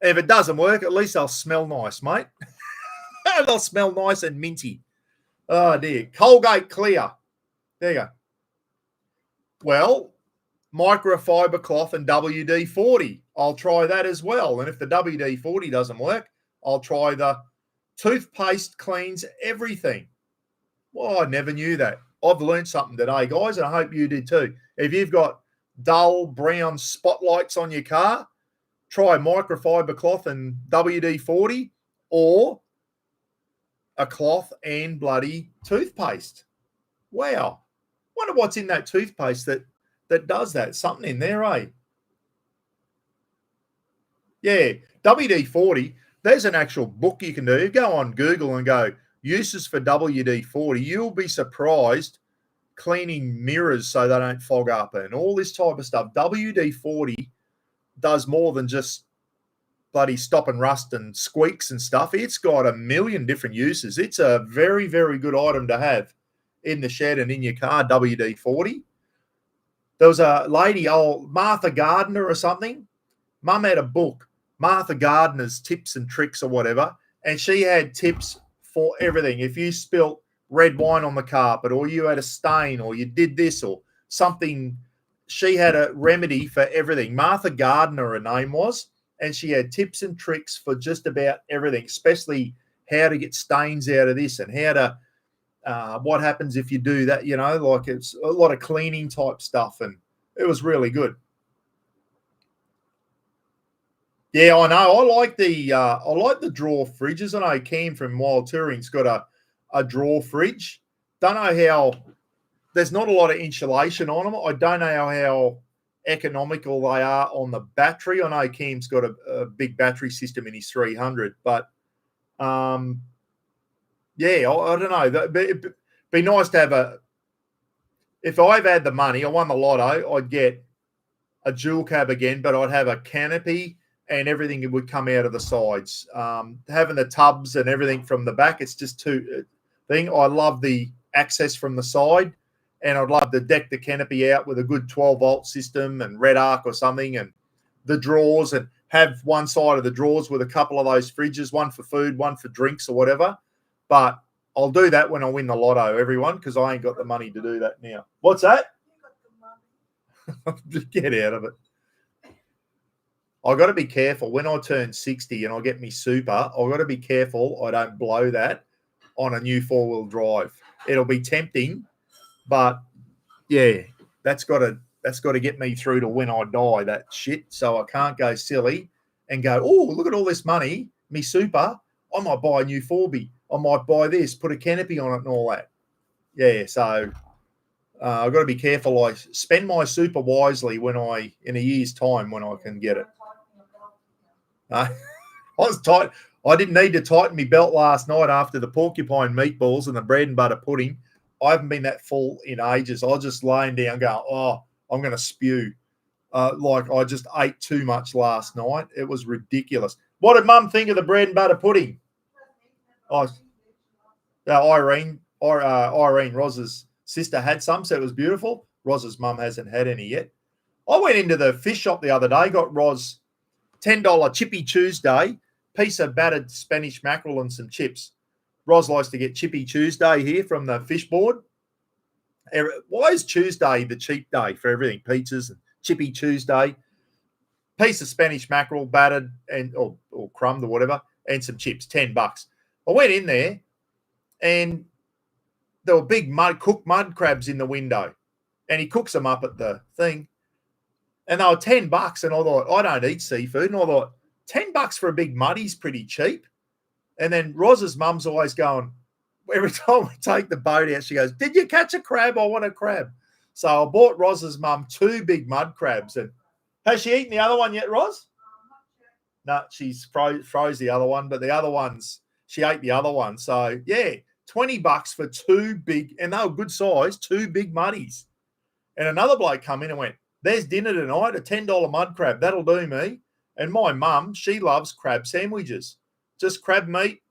If it doesn't work, at least they'll smell nice, mate. They'll smell nice and minty. Oh, dear. Colgate Clear. There you go. Well, microfiber cloth and WD-40. I'll try that as well. And if the WD-40 doesn't work, I'll try the toothpaste cleans everything. Well, I never knew that. I've learned something today, guys, and I hope you did too. If you've got dull brown spotlights on your car, try microfiber cloth and WD-40 or a cloth and bloody toothpaste. Wow. Wonder what's in that toothpaste that does that. Something in there, eh? Yeah, WD-40, there's an actual book you can do. Go on Google and go, uses for WD-40. You'll be surprised cleaning mirrors so they don't fog up and all this type of stuff. WD-40 does more than just bloody stop and rust and squeaks and stuff. It's got a million different uses. It's a very, very good item to have in the shed and in your car, WD-40. There was a lady, Martha Gardner or something. Mum had a book, Martha Gardner's Tips and Tricks or whatever, and she had tips for everything. If you spilt red wine on the carpet or you had a stain or you did this or something. She had a remedy for everything. Martha Gardner, her name was, and she had tips and tricks for just about everything, especially how to get stains out of this and how to what happens if you do that. Like it's a lot of cleaning type stuff, and it was really good. Yeah, I know. I like the drawer fridges. I know Cam from Wild Touring's got a drawer fridge. Don't know how. There's not a lot of insulation on them. I don't know how economical they are on the battery. I know Cam's got a big battery system in his 300, but yeah, I don't know. It'd be nice to have if I've had the money, I won the lotto, I'd get a dual cab again, but I'd have a canopy and everything would come out of the sides. Having the tubs and everything from the back, it's just too thing. I love the access from the side, and I'd love to deck the canopy out with a good 12-volt system and red arc or something, and the drawers, and have one side of the drawers with a couple of those fridges, one for food, one for drinks or whatever. But I'll do that when I win the lotto, everyone, because I ain't got the money to do that now. What's that? Get out of it. I got to be careful when I turn 60 and I get me super. I got to be careful I don't blow that on a new 4-wheel drive. It'll be tempting, but yeah, that's got to get me through to when I die. That shit. So I can't go silly and go, oh, look at all this money, me super. I might buy a new 4B. I might buy this, put a canopy on it and all that. Yeah, so I've got to be careful. I spend my super wisely in a year's time when I can get it. I was tight. I didn't need to tighten my belt last night after the porcupine meatballs and the bread and butter pudding. I haven't been that full in ages. I was just laying down going, oh, I'm going to spew. Like I just ate too much last night. It was ridiculous. What did Mum think of the bread and butter pudding? Irene, Roz's sister had some, so it was beautiful. Roz's mum hasn't had any yet. I went into the fish shop the other day, got Roz $10 Chippy Tuesday, piece of battered Spanish mackerel and some chips. Roz likes to get Chippy Tuesday here from the fish board. Why is Tuesday the cheap day for everything? Pizzas and Chippy Tuesday. Piece of Spanish mackerel battered and or crumbed or whatever, and some chips, $10. I went in there and there were big cooked mud crabs in the window, and he cooks them up at the thing. And they were $10, and I thought, I don't eat seafood. And I thought, $10 for a big muddy's pretty cheap. And then Roz's mum's always going, every time we take the boat out, she goes, did you catch a crab? I want a crab. So I bought Roz's mum 2 big mud crabs. And has she eaten the other one yet, Roz? No, she's froze the other one, but the other ones, she ate the other one. So, yeah, $20 for 2 big, and they were good size, 2 big muddies. And another bloke come in and went, there's dinner tonight, a $10 mud crab. That'll do me. And my mum, she loves crab sandwiches. Just crab meat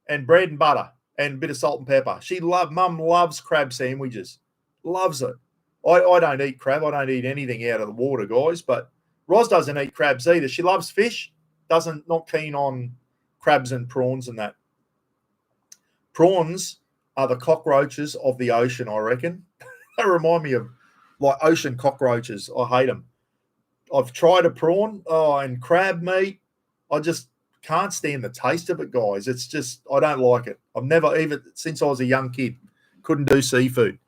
and bread and butter and a bit of salt and pepper. Mum loves crab sandwiches. Loves it. I don't eat crab. I don't eat anything out of the water, guys. But Roz doesn't eat crabs either. She loves fish. Not keen on crabs and prawns and that. Prawns are the cockroaches of the ocean, I reckon. They remind me of like ocean cockroaches. I hate them. I've tried a prawn and crab meat. I just can't stand the taste of it, guys. It's just, I don't like it. I've never, even since I was a young kid, couldn't do seafood.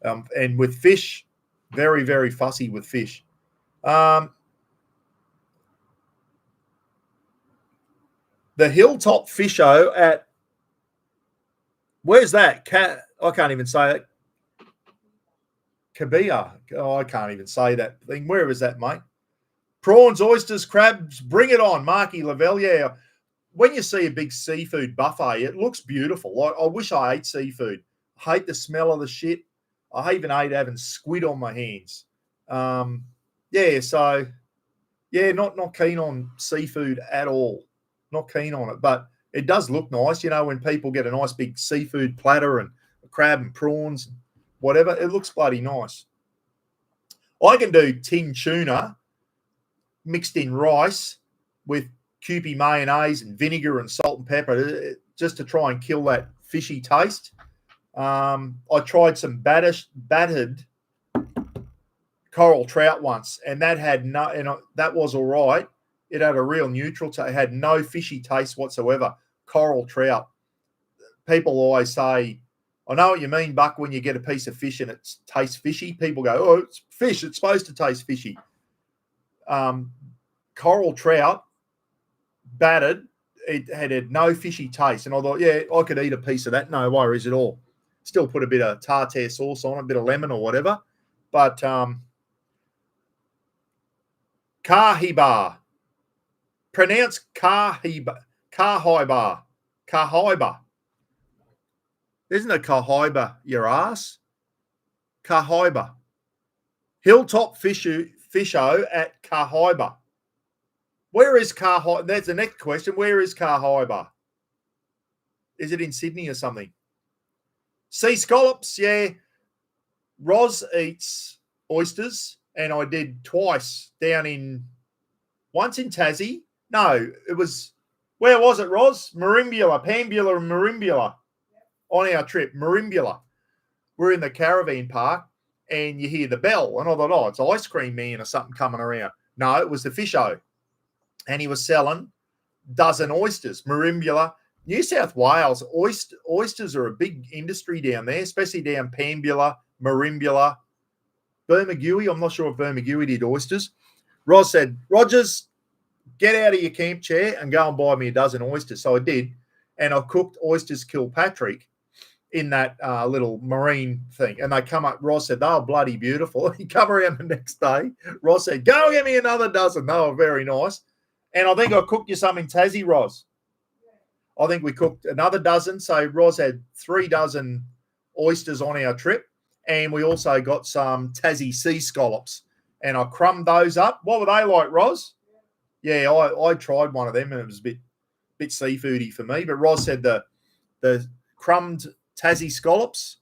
And with fish, very, very fussy with fish. The Hilltop Fisho at, where's that? I can't even say it. Kabia. Oh, I can't even say that thing. Where is that, mate? Prawns, oysters, crabs, bring it on. Marky Lavelle, yeah. When you see a big seafood buffet, it looks beautiful. I wish I ate seafood. I hate the smell of the shit. I even hate having squid on my hands. Not keen on seafood at all. Not keen on it, but it does look nice. You know, when people get a nice big seafood platter and crab and prawns, whatever, it looks bloody nice. I can do tin tuna mixed in rice with Kewpie mayonnaise and vinegar and salt and pepper just to try and kill that fishy taste. I tried some battered coral trout once, and that had no, and that was all right. It had a real neutral taste. It had no fishy taste whatsoever. Coral trout. People always say, I know what you mean, Buck, when you get a piece of fish and it tastes fishy. People go, oh, it's fish. It's supposed to taste fishy. Coral trout, battered, it had no fishy taste. And I thought, yeah, I could eat a piece of that. No worries at all. Still put a bit of tartare sauce on it, a bit of lemon or whatever. But Kahiba. Pronounce Kahiba. Kahiba. Kahiba. Isn't it Kahiba, your ass? Kahiba. Hilltop Fisho at Kahiba. Where is Kahiba? That's the next question. Where is Kahiba? Is it in Sydney or something? Sea scallops, yeah. Roz eats oysters, and I did twice once in Tassie. No, it was, where was it, Roz? Pambula and Merimbula on our trip. Merimbula. We're in the caravan park, and you hear the bell, and I thought, oh, it's ice cream man or something coming around. No, it was the fisho, and he was selling dozen oysters. Merimbula. New South Wales, oysters are a big industry down there, especially down Pambula, Merimbula, Bermagui. I'm not sure if Bermagui did oysters. Roz said, Rogers, get out of your camp chair and go and buy me a dozen oysters. So I did, and I cooked oysters Kilpatrick in that little marine thing. And they come up, Roz said, they were bloody beautiful. He come around the next day. Roz said, go get me another dozen. They were very nice. And I think I cooked you some in Tassie, Roz. I think we cooked another dozen. So Roz had 3 dozen oysters on our trip. And we also got some Tassie sea scallops. And I crumbed those up. What were they like, Roz? Yeah, I tried one of them, and it was a bit seafoody for me. But Roz said the crumbed Tassie scallops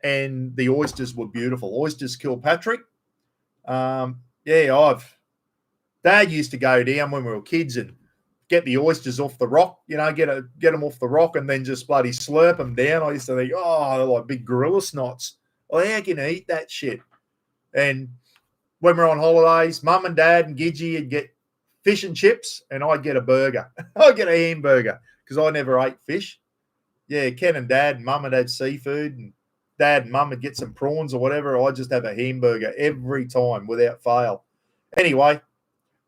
and the oysters were beautiful. Oysters Kilpatrick. Dad used to go down when we were kids and get the oysters off the rock, get them off the rock and then just bloody slurp them down. I used to think, oh, they're like big gorilla snots. Oh, how can you eat that shit? And when we're on holidays, Mum and Dad and Gidgey would get fish and chips, and I'd get a burger. I'd get a hamburger because I never ate fish. Yeah, Ken and Dad, Mum would have seafood, and Dad and Mum would get some prawns or whatever. I'd just have a hamburger every time without fail. Anyway,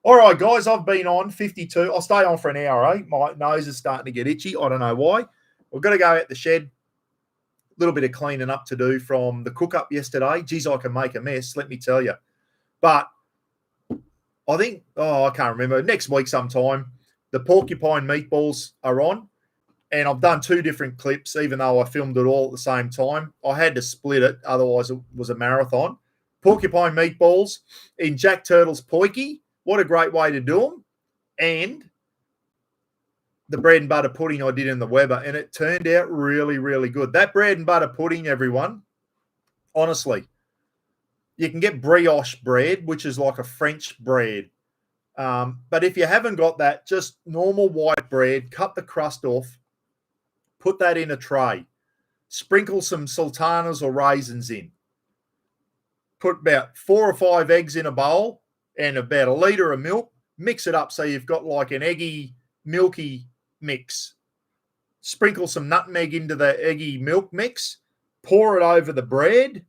all right, guys, I've been on 52. I'll stay on for an hour, eh? My nose is starting to get itchy. I don't know why. We've got to go out the shed. A little bit of cleaning up to do from the cook-up yesterday. Geez, I can make a mess, let me tell you. But I think, I can't remember, next week sometime, the porcupine meatballs are on. And I've done 2 different clips, even though I filmed it all at the same time. I had to split it, otherwise it was a marathon. Porcupine meatballs in Jack Turtle's poiky. What a great way to do them. And the bread and butter pudding I did in the Weber, and it turned out really, really good. That bread and butter pudding, everyone, honestly, you can get brioche bread, which is like a French bread. But if you haven't got that, just normal white bread, cut the crust off, put that in a tray, sprinkle some sultanas or raisins in, put about 4 or 5 eggs in a bowl and about a litre of milk, mix it up so you've got like an eggy, milky mix. Sprinkle some nutmeg into the eggy milk mix, pour it over the bread,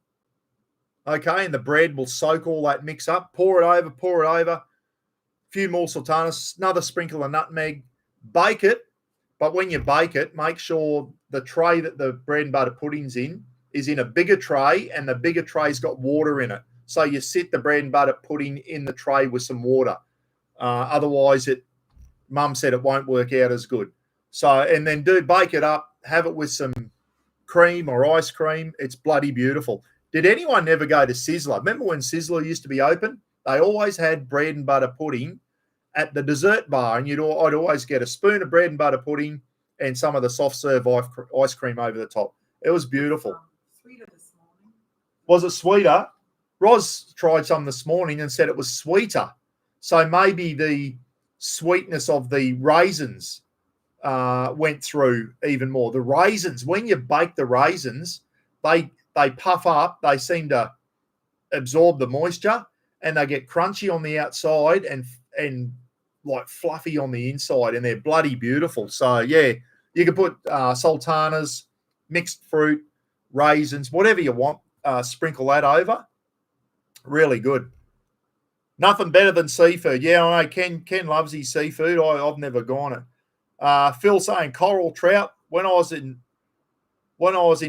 okay, and the bread will soak all that mix up. Pour it over, a few more sultanas, another sprinkle of nutmeg, bake it. But when you bake it, make sure the tray that the bread and butter pudding's in is in a bigger tray, and the bigger tray's got water in it. So you sit the bread and butter pudding in the tray with some water. Otherwise, Mum said it won't work out as good. So, and then bake it up, have it with some cream or ice cream. It's bloody beautiful. Did anyone ever go to Sizzler? Remember when Sizzler used to be open? They always had bread and butter pudding at the dessert bar, and I'd always get a spoon of bread and butter pudding and some of the soft serve ice cream over the top. It was beautiful. Sweeter this morning. Was it sweeter? Roz tried some this morning and said it was sweeter. So maybe the sweetness of the raisins went through even more. The raisins, when you bake the raisins, they puff up. They seem to absorb the moisture. and they get crunchy on the outside and like fluffy on the inside, and they're bloody beautiful. So yeah, you can put sultanas, mixed fruit, raisins, whatever you want. Sprinkle that over. Really good. Nothing better than seafood. Yeah, I know Ken loves his seafood. I've never gone it. Phil saying coral trout. When I was in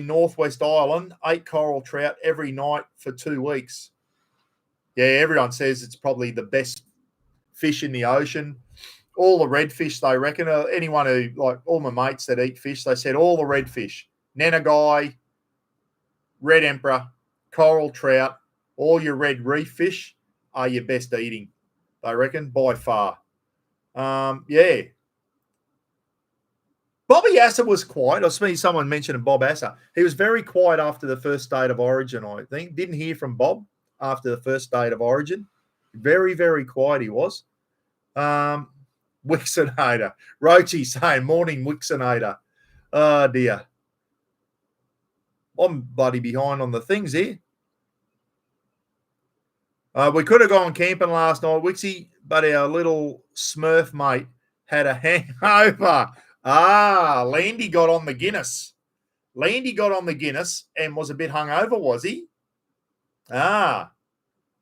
Northwest Island, ate coral trout every night for 2 weeks. Yeah, everyone says it's probably the best fish in the ocean. All the redfish, they reckon. Anyone who, like all my mates that eat fish, they said all the redfish, Nanagai, red emperor, coral trout, all your red reef fish are your best eating, they reckon, by far. Yeah. Bobby Asser was quiet. I've seen someone mentioning Bob Asser. He was very quiet after the first state of origin, I think. Didn't hear from Bob after the first state of origin. Very, very quiet he was. Wixonator. Roachy saying, morning Wixonator. Oh, dear. I'm bloody behind on the things here. We could have gone camping last night, Wixie, but our little Smurf mate had a hangover. Landy got on the Guinness. Landy got on the Guinness and was a bit hungover, was he? I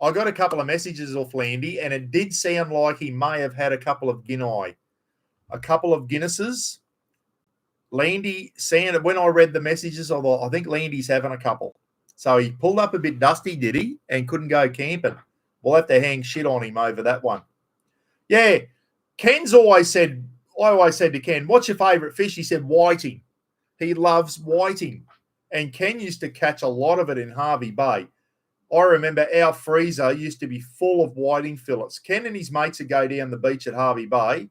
got a couple of messages off Landy, and it did sound like he may have had a couple of Guinnesses. Landy sounded, when I read the messages, I thought, I think Landy's having a couple. So he pulled up a bit dusty, did he? And couldn't go camping. We'll have to hang shit on him over that one. Yeah, Ken's always said, I always said to Ken, what's your favourite fish? He said whiting. He loves whiting. And Ken used to catch a lot of it in Harvey Bay. I remember our freezer used to be full of whiting fillets. Ken and his mates would go down the beach at Harvey Bay.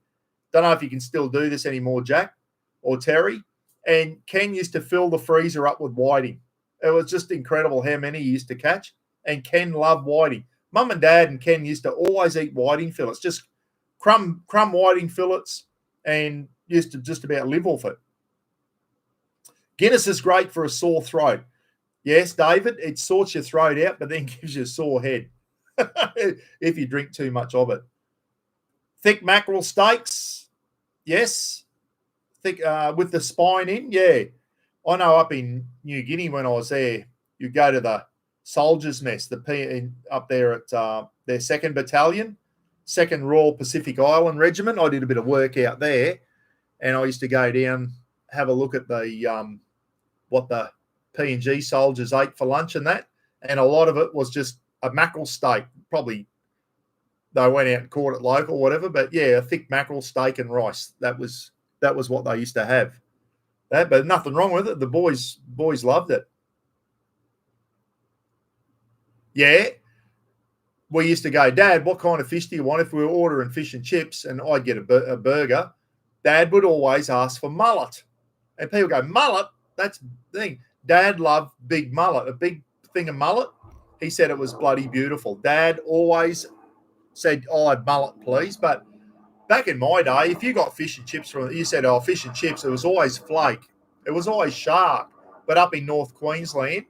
Don't know if you can still do this anymore, Jack or Terry. And Ken used to fill the freezer up with whiting. It was just incredible how many he used to catch. And Ken loved whiting. Mum and Dad and Ken used to always eat whiting fillets, just crumb whiting fillets, and used to just about live off it. Guinness is great for a sore throat. Yes, David, it sorts your throat out, but then gives you a sore head if you drink too much of it. Thick mackerel steaks, yes. Thick with the spine in, yeah. I know up in New Guinea when I was there, you go to the Soldiers' Mess, up there at their 2nd Battalion, 2nd Royal Pacific Island Regiment. I did a bit of work out there, and I used to go down, have a look at the what the P&G soldiers ate for lunch and that, and a lot of it was just a mackerel steak. Probably they went out and caught it local or whatever, but yeah, a thick mackerel steak and rice. That was what they used to have. But nothing wrong with it. The boys loved it. Yeah. We used to go, Dad, what kind of fish do you want? If we were ordering fish and chips and I'd get a burger, Dad would always ask for mullet. And people go, mullet? That's the thing. Dad loved big mullet, a big thing of mullet. He said it was bloody beautiful. Dad always said, I'll have mullet, please. But back in my day, if you got fish and chips you said, fish and chips, it was always flake. It was always shark. But up in North Queensland,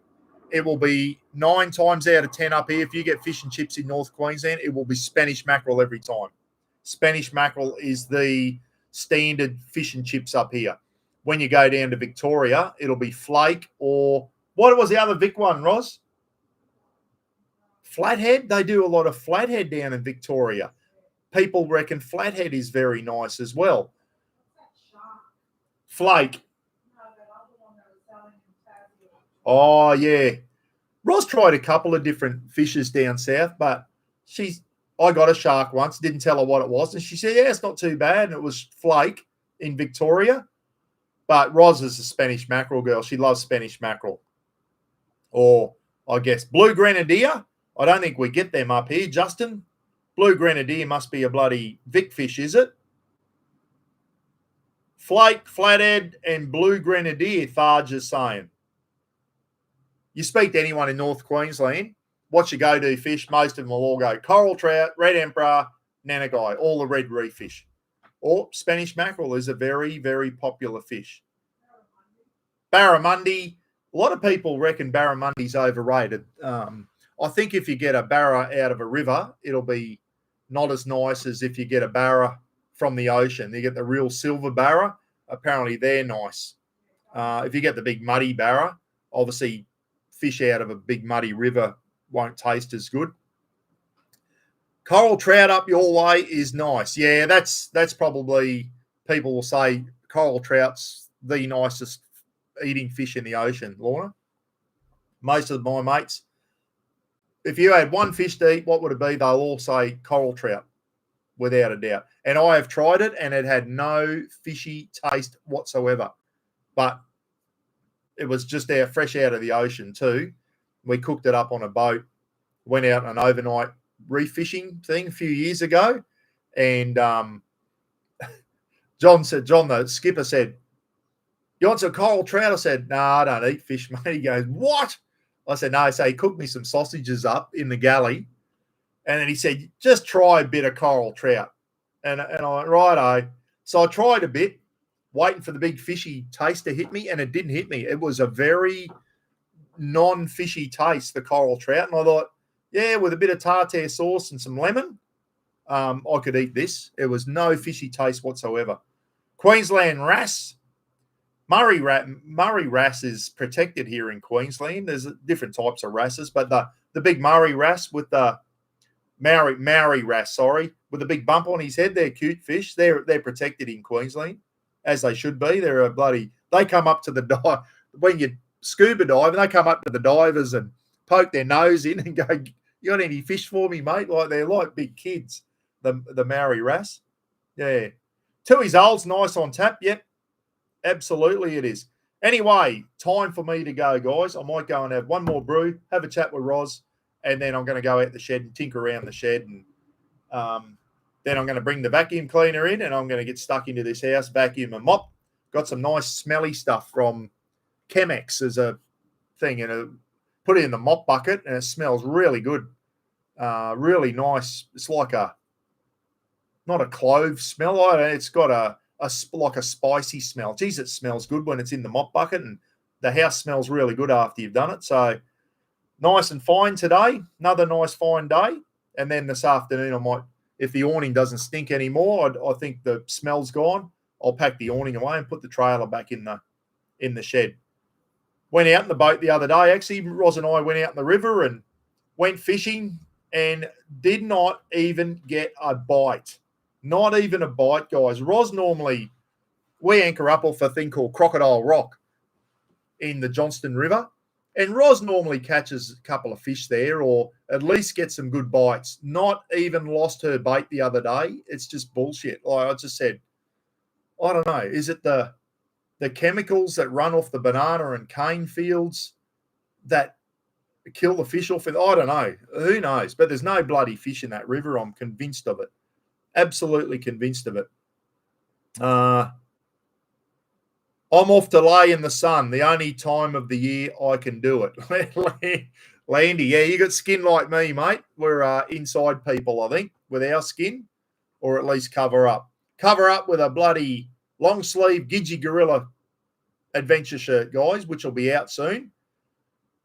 it will be 9 times out of 10 up here. If you get fish and chips in North Queensland, it will be Spanish mackerel every time. Spanish mackerel is the standard fish and chips up here. When you go down to Victoria, it'll be flake, or what was the other Vic one, Roz? Flathead. They do a lot of flathead down in Victoria. People reckon flathead is very nice as well. Flake. Oh, yeah. Roz tried a couple of different fishes down south, but I got a shark once, didn't tell her what it was, and she said, yeah, it's not too bad, and it was flake in Victoria. But Roz is a Spanish mackerel girl. She loves Spanish mackerel. Or, I guess, blue grenadier. I don't think we get them up here, Justin. Blue grenadier must be a bloody Vic fish, is it? Flake, flathead, and blue grenadier, Tharge is saying. You speak to anyone in North Queensland, what's your go-to fish? Most of them will all go coral trout, red emperor, nanagai, all the red reef fish. Or Spanish mackerel is a very, very popular fish. Barramundi. A lot of people reckon barramundi's overrated. I think if you get a barra out of a river, it'll be not as nice as if you get a barra from the ocean. You get the real silver barra. Apparently, they're nice. If you get the big muddy barra, obviously fish out of a big muddy river won't taste as good. Coral trout up your way is nice. Yeah, that's probably, people will say coral trout's the nicest eating fish in the ocean, Lorna. Most of my mates, if you had one fish to eat, what would it be? They'll all say coral trout, without a doubt. And I have tried it, and it had no fishy taste whatsoever. But it was just fresh out of the ocean too. We cooked it up on a boat, went out on an overnight reef fishing thing a few years ago, and John, the skipper said, "You want some coral trout?" I said, "No, I don't eat fish, mate." He goes, "What?" I said, "No." So he cooked me some sausages up in the galley, and then he said, "Just try a bit of coral trout." And I went, "Righto." So I tried a bit, waiting for the big fishy taste to hit me, and it didn't hit me. It was a very non-fishy taste, the coral trout. And I thought, yeah, with a bit of tartare sauce and some lemon, I could eat this. It was no fishy taste whatsoever. Queensland wrasse. Murray wrasse is protected here in Queensland. There's different types of wrasses, but the big Murray wrasse with the Maori wrasse, with the big bump on his head, they're cute fish. They're protected in Queensland, as they should be. They come up to the dive when you scuba dive, and they come up to the divers and poke their nose in and go, "You got any fish for me, mate?" Like, they're like big kids. The Maori wrasse, yeah. Tui's Old's nice on tap. Yep, absolutely it is. Anyway, time for me to go, guys. I might go and have one more brew, have a chat with Roz, and then I'm going to go out the shed and tinker around the shed, and then I'm going to bring the vacuum cleaner in, and I'm going to get stuck into this house, vacuum and mop. Got some nice smelly stuff from Chemex as a thing, and put it in the mop bucket, and it smells really good. Really nice. It's like not a clove smell. It's got like a spicy smell. Geez, it smells good when it's in the mop bucket, and the house smells really good after you've done it. So nice and fine today. Another nice fine day. And then this afternoon, I might, if the awning doesn't stink anymore, I think the smell's gone, I'll pack the awning away and put the trailer back in the shed. Went out in the boat the other day. Actually, Roz and I went out in the river and went fishing and did not even get a bite. Not even a bite, guys. Roz normally, we anchor up off a thing called Crocodile Rock in the Johnston River. And Roz normally catches a couple of fish there, or at least gets some good bites. Not even lost her bait the other day. It's just bullshit. Like I just said, I don't know. Is it the chemicals that run off the banana and cane fields that kill the fish off? I don't know. Who knows? But there's no bloody fish in that river. I'm convinced of it. Absolutely convinced of it. I'm off to lay in the sun, the only time of the year I can do it. Landy, yeah, you got skin like me, mate. We're inside people, I think, with our skin, or at least cover up. Cover up with a bloody long sleeve Gidgee Gorilla adventure shirt, guys, which will be out soon.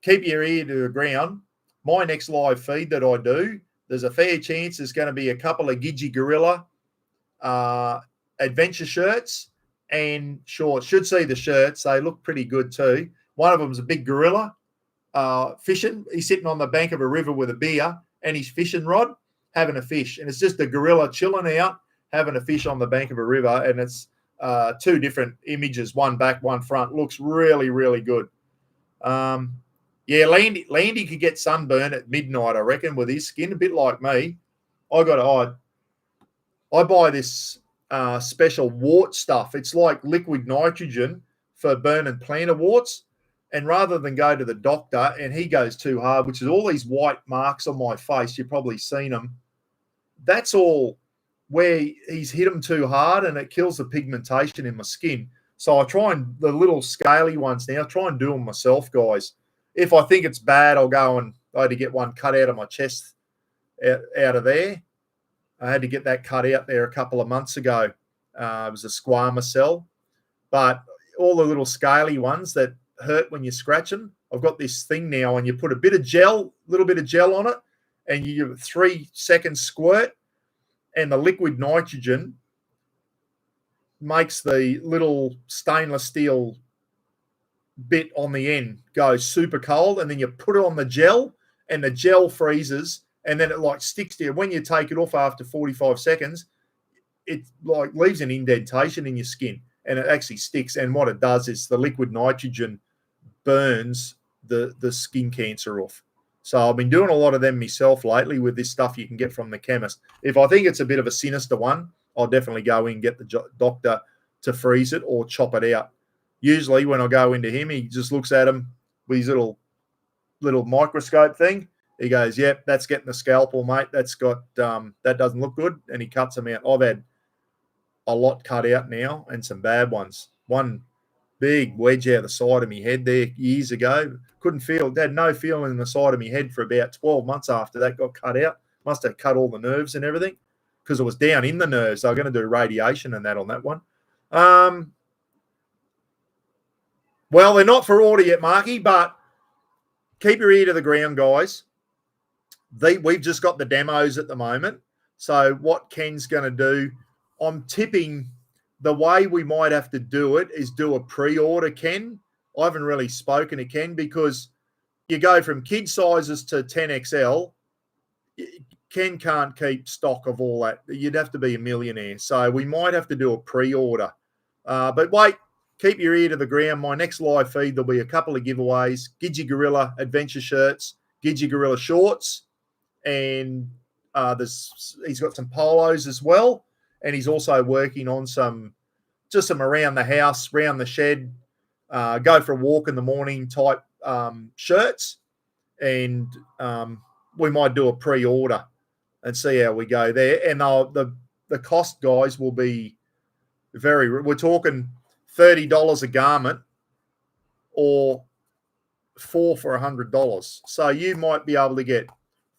Keep your ear to the ground. My next live feed that I do, there's a fair chance there's going to be a couple of Gidgee Gorilla adventure shirts and shorts. Should see the shirts. They look pretty good too. One of them is a big gorilla fishing. He's sitting on the bank of a river with a beer and his fishing rod, having a fish. And it's just a gorilla chilling out, having a fish on the bank of a river. And it's two different images, one back, one front. Looks really, really good. Yeah, Landy could get sunburn at midnight, I reckon, with his skin, a bit like me. I buy this special wart stuff. It's like liquid nitrogen for burning plantar warts. And rather than go to the doctor, and he goes too hard, which is all these white marks on my face, you've probably seen them. That's all where he's hit them too hard, and it kills the pigmentation in my skin. So I try and, the little scaly ones now, I try and do them myself, guys. If I think it's bad, I'll go and I had to get one cut out of my chest, out of there. I had to get that cut out there a couple of months ago. It was a squamous cell. But all the little scaly ones that hurt when you scratch them, I've got this thing now, and you put a little bit of gel on it, and you give it 3 second squirt, and the liquid nitrogen makes the little stainless steel bit on the end go super cold, and then you put it on the gel, and the gel freezes, and then it like sticks to you. When you take it off after 45 seconds, it like leaves an indentation in your skin, and it actually sticks. And what it does is the liquid nitrogen burns the skin cancer off. So I've been doing a lot of them myself lately with this stuff you can get from the chemist. If I think it's a bit of a sinister one, I'll definitely go in and get the doctor to freeze it or chop it out. Usually when I go into him, he just looks at him with his little microscope thing. He goes, yep, that's getting the scalpel, mate. That's got that doesn't look good. And he cuts them out. I've had a lot cut out now and some bad ones. One big wedge out the side of my head there years ago. Had no feeling in the side of my head for about 12 months after that got cut out. Must have cut all the nerves and everything because it was down in the nerves. So I'm going to do radiation and that on that one. Well, they're not for order yet, Marky, but keep your ear to the ground, guys. We've just got the demos at the moment. So what Ken's going to do, I'm tipping the way we might have to do it is do a pre-order, Ken. I haven't really spoken to Ken because you go from kid sizes to 10XL. Ken can't keep stock of all that. You'd have to be a millionaire. So we might have to do a pre-order. But wait, keep your ear to the ground. My next live feed, there'll be a couple of giveaways. Gidgy Gorilla adventure shirts, Gidgy Gorilla shorts, and he's got some polos as well. And he's also working on some around the house, around the shed, go for a walk in the morning type shirts. And we might do a pre-order and see how we go there. And the cost, guys, will be we're talking $30 a garment or 4 for $100. So you might be able to get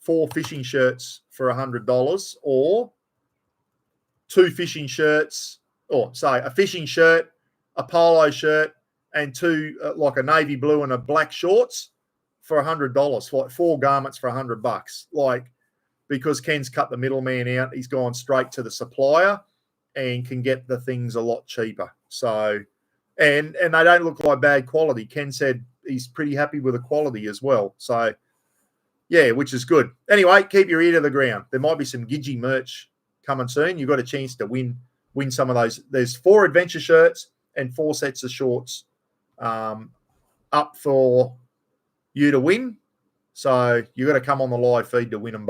4 fishing shirts for $100 or 2 fishing shirts, or say a fishing shirt, a polo shirt, and 2 like a navy blue and a black shorts for $100, like 4 garments for $100. Like, because Ken's cut the middleman out, he's gone straight to the supplier and can get the things a lot cheaper. So, and they don't look like bad quality. Ken said he's pretty happy with the quality as well. So, yeah, which is good. Anyway, keep your ear to the ground. There might be some Gidgy merch coming soon. You've got a chance to win some of those. There's 4 adventure shirts and 4 sets of shorts up for you to win. So you got to come on the live feed to win them.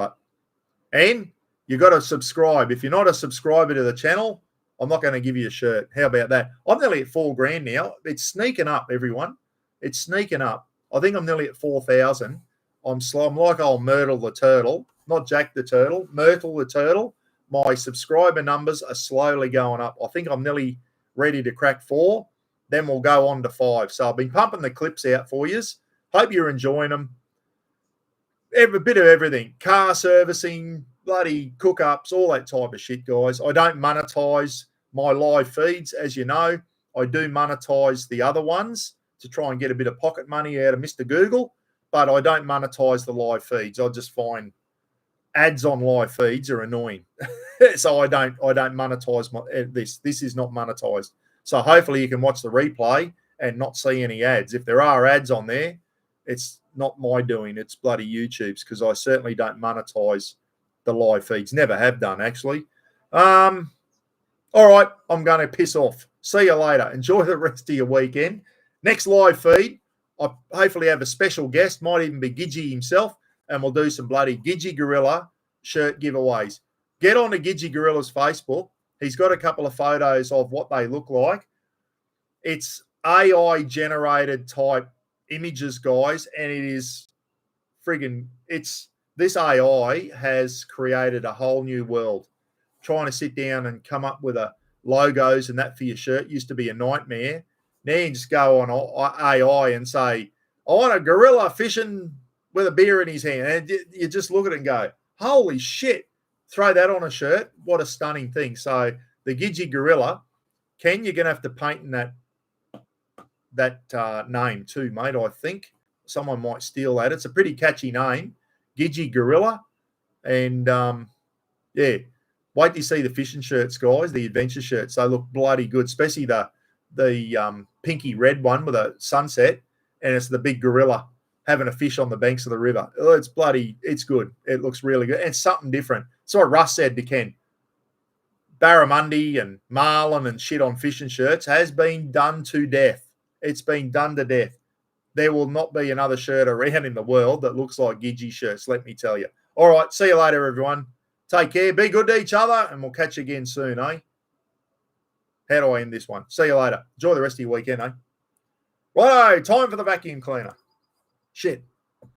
And you got to subscribe. If you're not a subscriber to the channel, I'm not going to give you a shirt. How about that? I'm nearly at $4,000 now. It's sneaking up, everyone. It's sneaking up. I think I'm nearly at 4,000. I'm slow. I'm like old Myrtle the Turtle, not Jack the Turtle, Myrtle the Turtle. My subscriber numbers are slowly going up. I think I'm nearly ready to crack 4. Then we'll go on to 5. So I've been pumping the clips out for you. Hope you're enjoying them. Every bit of everything. Car servicing, bloody cook-ups, all that type of shit, guys. I don't monetize my live feeds, as you know. I do monetize the other ones to try and get a bit of pocket money out of Mr. Google, but I don't monetize the live feeds. I just find ads on live feeds are annoying. So I don't monetize this. This is not monetized. So hopefully you can watch the replay and not see any ads. If there are ads on there, it's not my doing. It's bloody YouTube's, because I certainly don't monetize the live feeds. Never have done, actually. All right, I'm going to piss off. See you later. Enjoy the rest of your weekend. Next live feed, I hopefully have a special guest. Might even be Gidgy himself, and we'll do some bloody Gidgy Gorilla shirt giveaways. Get on to Gidgy Gorilla's Facebook. He's got a couple of photos of what they look like. It's AI-generated type images, guys, and it is friggin' this AI has created a whole new world. Trying to sit down and come up with logos and that for your shirt used to be a nightmare. Now you just go on AI and say, I want a gorilla fishing with a beer in his hand. And you just look at it and go, holy shit, throw that on a shirt. What a stunning thing. So the Gidgy Gorilla, Ken, you're going to have to paint in that name too, mate, I think. someone might steal that. It's a pretty catchy name, Gidgy Gorilla. And yeah, wait till you see the fishing shirts, guys, the adventure shirts. They look bloody good, especially the pinky red one with a sunset, and it's the big gorilla having a fish on the banks of the river. Oh, it's good. It looks really good. And it's something different. It's what Russ said to Ken. Barramundi and marlin and shit on fishing shirts has been done to death. It's been done to death. There will not be another shirt around in the world that looks like Gidgy shirts, let me tell you. All right, see you later, everyone. Take care. Be good to each other, and we'll catch you again soon, eh? How do I end this one? See you later. Enjoy the rest of your weekend, eh? Righto, time for the vacuum cleaner. Shit.